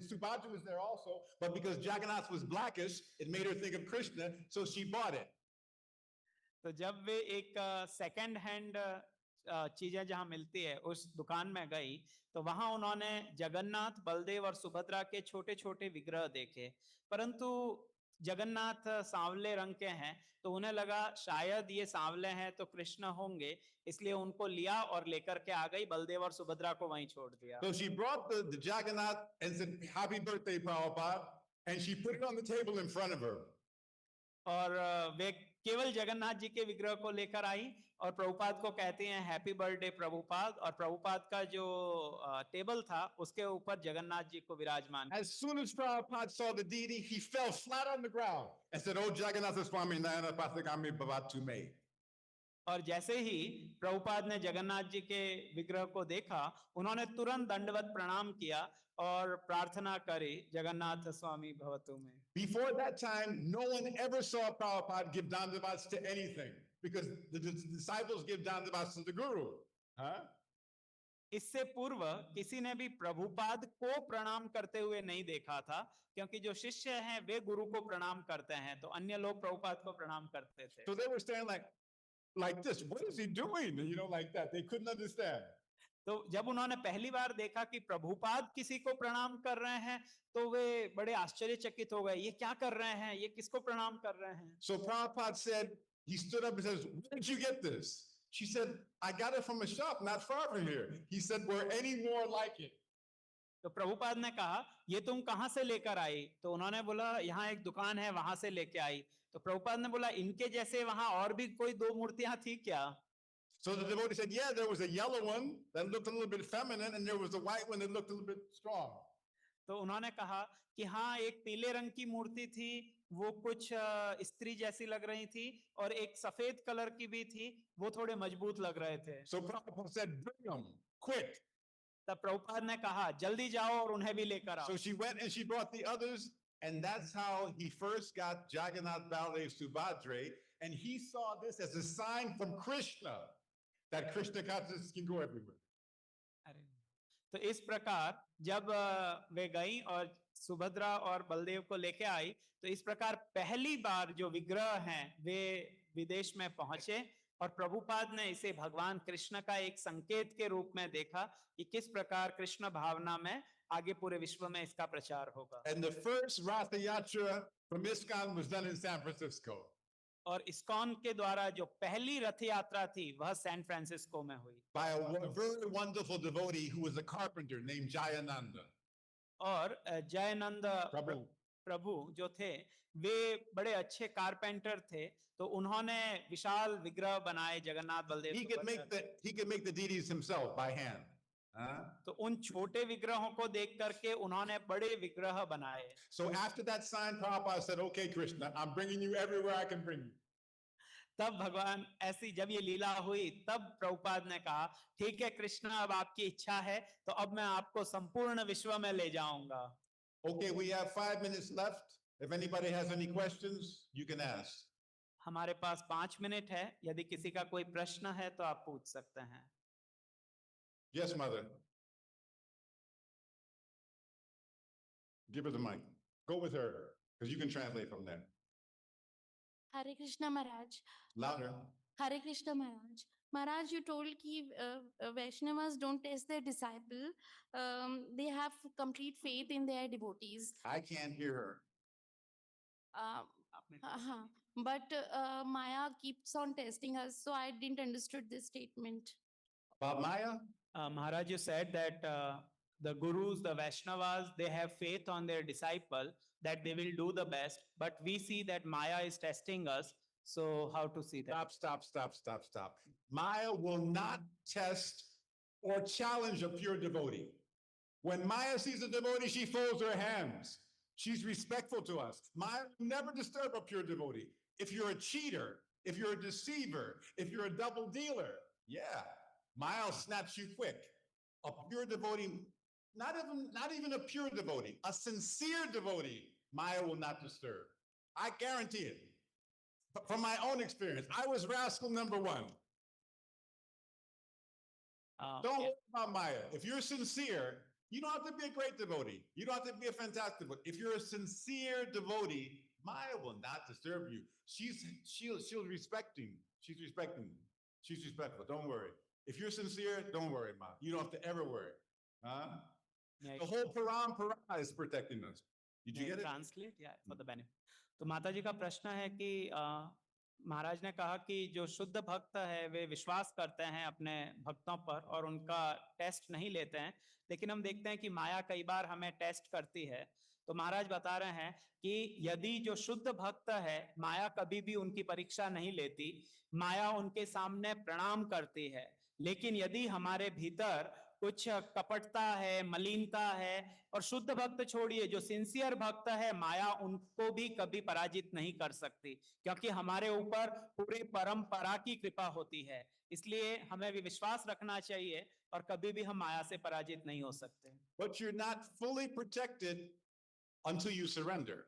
Subhadra was there also, but because Jagannath was blackish, it made her think of Krishna, so she bought it. तो जब वे एक second hand चीजें जहां मिलती है उस दुकान में गई तो वहां उन्होंने जगन्नाथ, बलदेव और सुभद्रा के छोटे छोटे विग्रह देखे, परंतु जगन्नाथ सांवले रंग के हैं तो उन्हें लगा शायद ये सांवले हैं तो कृष्ण होंगे, इसलिए उनको लिया और लेकर के आ गई, बलदेव और सुभद्रा को वहीं छोड़ दिया। So she brought the Jagannath and said, "Happy birthday, Prabhupada," and she put it on the table in front of her. और वे केवल जगन्नाथ जी के विग्रह को लेकर आई और प्रभुपाद को कहते हैं हैप्पी बर्थडे प्रभुपाद, और प्रभुपाद का जो टेबल था उसके ऊपर जगन्नाथ जी को विराजमान। As soon as Prabhupada saw the deity, he fell flat on the ground and said, "Oh, Jagannath Swami, Nayana Pathagami Bhavatu Me." और जैसे ही प्रभुपाद ने जगन्नाथ जी के विग्रह को देखा, उन्होंने तुरंत दंडवत प्रणाम किया और प्रार्थना करी, जगन्नाथ स्वामी भवतु में। Before that time, no one ever saw Prabhupada give dandavats to anything because the disciples give dandavats to the guru. Huh? इससे पूर्व किसी ने भी प्रभुपाद को प्रणाम करते हुए नहीं देखा था, क्योंकि जो शिष्य हैं वे गुरु को प्रणाम करते हैं, तो अन्य लोग प्रभुपाद को प्रणाम करते थे। So they were standing like this. What is he doing? You know, like that. They couldn't understand. तो जब उन्होंने पहली बार देखा कि प्रभुपाद किसी को प्रणाम कर रहे हैं तो वे बड़े आश्चर्यचकित हो गए, ये क्या कर रहे हैं, ये किसको प्रणाम कर रहे हैं। So Prabhupada said, he stood up and says, "Where did you get this?" She said, "I got it from a shop not far from here." He said, "Were any more like it?" तो प्रभुपाद ने कहा ये तुम कहां से लेकर आई, तो उन्होंने बोला यहाँ एक दुकान है वहां से लेके आई। तो प्रभुपाद ने बोला इनके जैसे वहां और भी कोई दो मूर्तियां थी क्या? So the devotee said, "Yeah, there was a yellow one that looked a little bit feminine, and there was a white one that looked a little bit strong." तो उन्होंने कहा कि हाँ एक पीले रंग की मूर्ति थी, वो कुछ स्त्री जैसी लग रही थी, और एक सफेद कलर की भी थी, वो थोड़े मजबूत लग रहे थे। So Prabhupada said, "Bring them quick." तब प्रभुपाद ने कहा जल्दी जाओ और उन्हें भी लेकर आओ। So she went and she brought the others, and that's how he first got Jagannath Baladev Subhadra, and he saw this as a sign from Krishna that Krishna consciousness can go everywhere. अरे, तो इस प्रकार जब वे गई और सुभद्रा और बलदेव को लेके आई, तो इस प्रकार पहली बार जो विग्रह हैं वे विदेश में पहुंचे और प्रभुपाद ने इसे भगवान कृष्ण का एक संकेत के रूप में देखा कि किस प्रकार कृष्ण भावना में आगे पूरे विश्व में इसका प्रचार होगा। And the first Ratha Yatra from ISKCON was done in San Francisco. और इस्कॉन के द्वारा जो पहली रथ यात्रा थी वह सैन फ्रांसिस्को में हुई By a very wonderful devotee who was a carpenter named Jayananda. और जयनंद प्रभु जो थे वे बड़े अच्छे कारपेंटर थे, तो उन्होंने विशाल विग्रह बनाए Jagannath Baldev He could make the deities himself by hand. तो उन छोटे विग्रहों को देख करके उन्होंने बड़े विग्रह बनाए। So after that sign, Prabhupada said, "Okay, Krishna, I'm bringing you everywhere I can bring you." तब भगवान ऐसी जब ये लीला हुई तब प्रभुपाद ने कहा ठीक है कृष्ण, अब आपकी इच्छा है तो अब मैं आपको संपूर्ण विश्व में ले जाऊंगा। Okay, we have 5 minutes left. If anybody has any questions, you can ask. हमारे पास 5 मिनट है, यदि किसी का कोई प्रश्न है तो आप पूछ सकते हैं। Yes, mother. Give her the mic. Go with her, because you can translate from there. Hare Krishna Maharaj. Louder. Hare Krishna Maharaj. Maharaj, you told ki Vaishnavas don't test their disciple. They have complete faith in their devotees. I can't hear her. But Maya keeps on testing us, so I didn't understood this statement. About Maya? Maharaj, you said that the gurus, the Vaishnavas, they have faith on their disciple that they will do the best, but we see that Maya is testing us. So how to see that? Stop. Maya will not test or challenge a pure devotee. When Maya sees a devotee, she folds her hands. She's respectful to us. Maya will never disturb a pure devotee. If you're a cheater, if you're a deceiver, if you're a double dealer, yeah, Maya will snatch you quick. A pure devotee not even a pure devotee, a sincere devotee, Maya will not disturb. I guarantee it. From my own experience, I was rascal number one. Don't worry about Maya. If you're sincere, you don't have to be a great devotee. You don't have to be a fantastic devotee. If you're a sincere devotee, Maya will not disturb you. She's respecting. She's respecting. She's respectful. Don't worry. If you're sincere, don't worry, Ma. You don't have to ever worry. Huh? The whole parampara is protecting us. Did you get it? Translate, yeah, for the benefit. तो माता जी का प्रश्न है कि महाराज ने कहा कि जो शुद्ध भक्त है वे विश्वास करते हैं अपने भक्तों पर और उनका टेस्ट नहीं लेते हैं, लेकिन हम देखते हैं कि माया कई बार हमें टेस्ट करती है। तो महाराज बता रहे हैं कि यदि जो शुद्ध भक्त है, माया कभी भी उनकी परीक्षा नहीं लेती, माया उनके सामने प्रणाम करती है, लेकिन यदि हमारे भीतर कुछ कपटता है, मलिनता है, और शुद्ध भक्त छोड़िए, जो सिंसियर भक्त है, माया उनको भी कभी पराजित नहीं कर सकती, क्योंकि हमारे ऊपर पूरे परंपरा की कृपा होती है। इसलिए हमें भी विश्वास रखना चाहिए और कभी भी हम माया से पराजित नहीं हो सकते। But you're not fully protected until you surrender.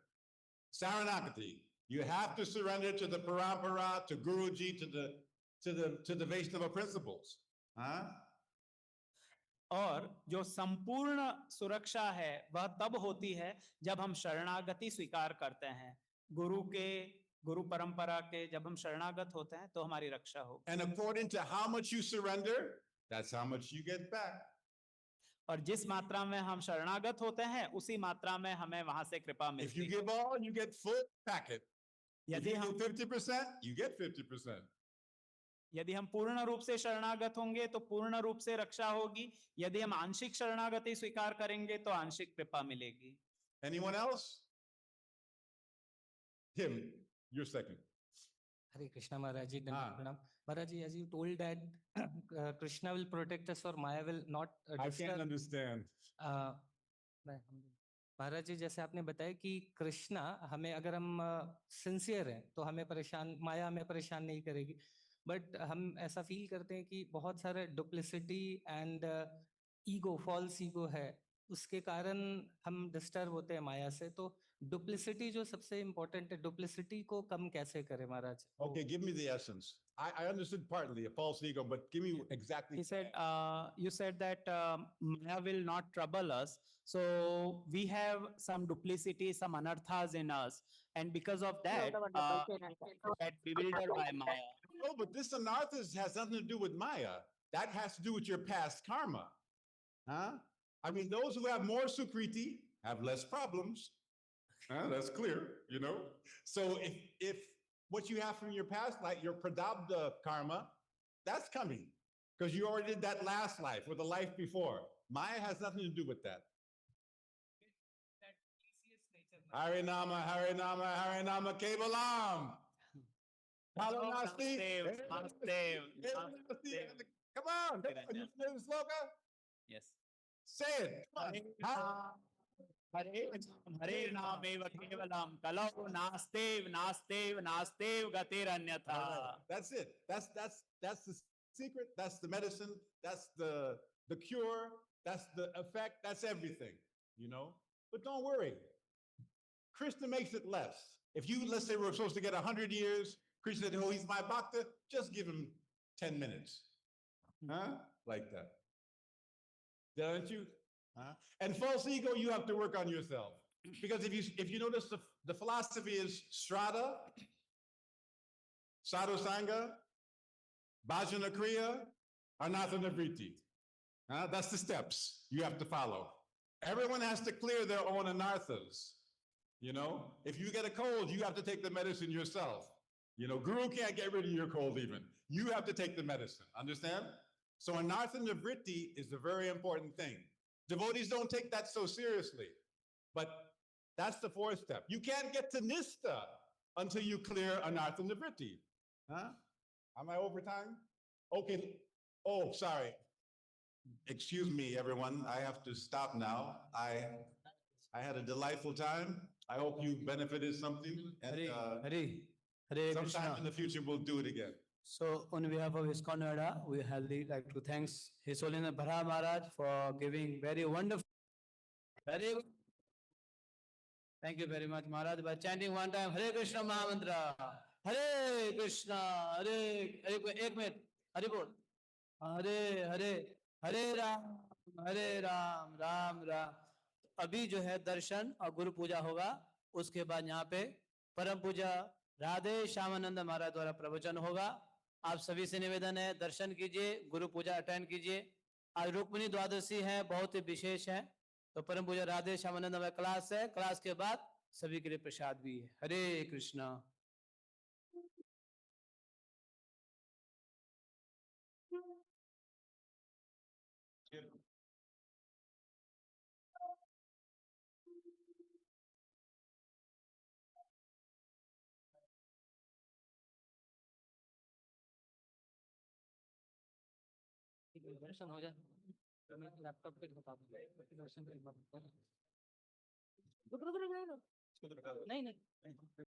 Saranagati, you have to surrender to the parampara, to Guruji, to the Vaishnava principles. Huh? और जो संपूर्ण सुरक्षा है वह तब होती है जब हम शरणागति स्वीकार करते हैं, गुरु परंपरा के जब हम शरणागत होते हैं तो हमारी रक्षा हो। And according to how much you surrender, that's how much you get back. और जिस मात्रा में हम शरणागत होते हैं उसी मात्रा में हमें वहां से कृपा मिलती है। If you give all, you get full packet. If you do 50%, you get 50%. यदि हम पूर्ण रूप से शरणागत होंगे तो पूर्ण रूप से रक्षा होगी, यदि हम आंशिक शरणागति स्वीकार करेंगे तो आंशिक कृपा मिलेगी। Anyone else? Tim, you're second. Hare Krishna Maharaj ji, Maharaj ji, as you told that Krishna will protect us or Maya will not I can't understand. महाराज जी, जैसे आपने बताया कि कृष्णा हमें, अगर हम सिंसियर हैं तो हमें माया हमें परेशान नहीं करेगी, बट हम ऐसा फील करते हैं कि बहुत सारे duplicity and ego, false ego है, उसके कारण हम डिस्टर्ब होते हैं माया से। तो डुप्लिसिटी जो सबसे इम्पोर्टेंट है, डुप्लिसिटी को कम कैसे करें महाराज? Okay, give me the essence. I understood partly a false ego, but give me exactly. He said, you said that Maya will not trouble us, so we have some duplicity, some anarthas in us, and because of that, get bewildered by Maya. No, but this anarthas has nothing to do with Maya. That has to do with your past karma. Huh? I mean, those who have more sukriti have less problems. That's clear, you know? So if what you have from your past, like your pradabdha karma, that's coming because you already did that last life or the life before. Maya has nothing to do with that. Harinama, Harinama, Harinama, Kevalam. Come on, you know the sloka? Yes. Say it. Come on. Hare Namev Kevalam Kalau Nastev Nastev Nastev Gatiranyatha. That's it. That's the secret. That's the medicine. That's the cure. That's the effect. That's everything, you know. But don't worry. Krishna makes it less. If you, let's say we're supposed to get 100 years, Krishna said, oh, he's my bhakta, just give him 10 minutes. Huh? Like that. Don't you? And false ego, you have to work on yourself. Because if you notice, the philosophy is Shraddha, Sadhusanga, Bhajana Kriya, Anathana Vritti. That's the steps you have to follow. Everyone has to clear their own anarthas. You know, if you get a cold, you have to take the medicine yourself. You know, Guru can't get rid of your cold even. You have to take the medicine. Understand? So Anarthana Vritti is a very important thing. Devotees don't take that so seriously, but that's the fourth step. You can't get to Nistha until you clear Anarthana Vritti. Am I over time? Okay. Oh, sorry. Excuse me, everyone. I have to stop now. I had a delightful time. I hope you benefited something. And Hare sometime in the future, we'll do it again. So on behalf of ISKCON Noida, we highly like to thanks His Holiness Bhara Maharaj for giving very wonderful, very good. Thank you very much, Maharaj, by chanting one time Hare Krishna Mahamantra. Hare Krishna, एक minute, Hari बोल. हरे हरे, हरे राम, राम राम. अभी जो है दर्शन और गुरु पूजा होगा. उसके बाद यहाँ पे परम पूजा राधे श्यामानंद महाराज द्वारा प्रवचन होगा. आप सभी से निवेदन है दर्शन कीजिए, गुरु पूजा अटेंड कीजिए. आज रुक्मिणी द्वादशी है, बहुत ही विशेष है. तो परम पूजा राधे श्यामानंद में क्लास है. क्लास के बाद सभी के लिए प्रसाद भी है. हरे कृष्णा. दर्शन हो जाए तो मैं लैपटॉप पे बता दूंगा दर्शन के बाद। रुक रुक रुक रुक। नहीं नहीं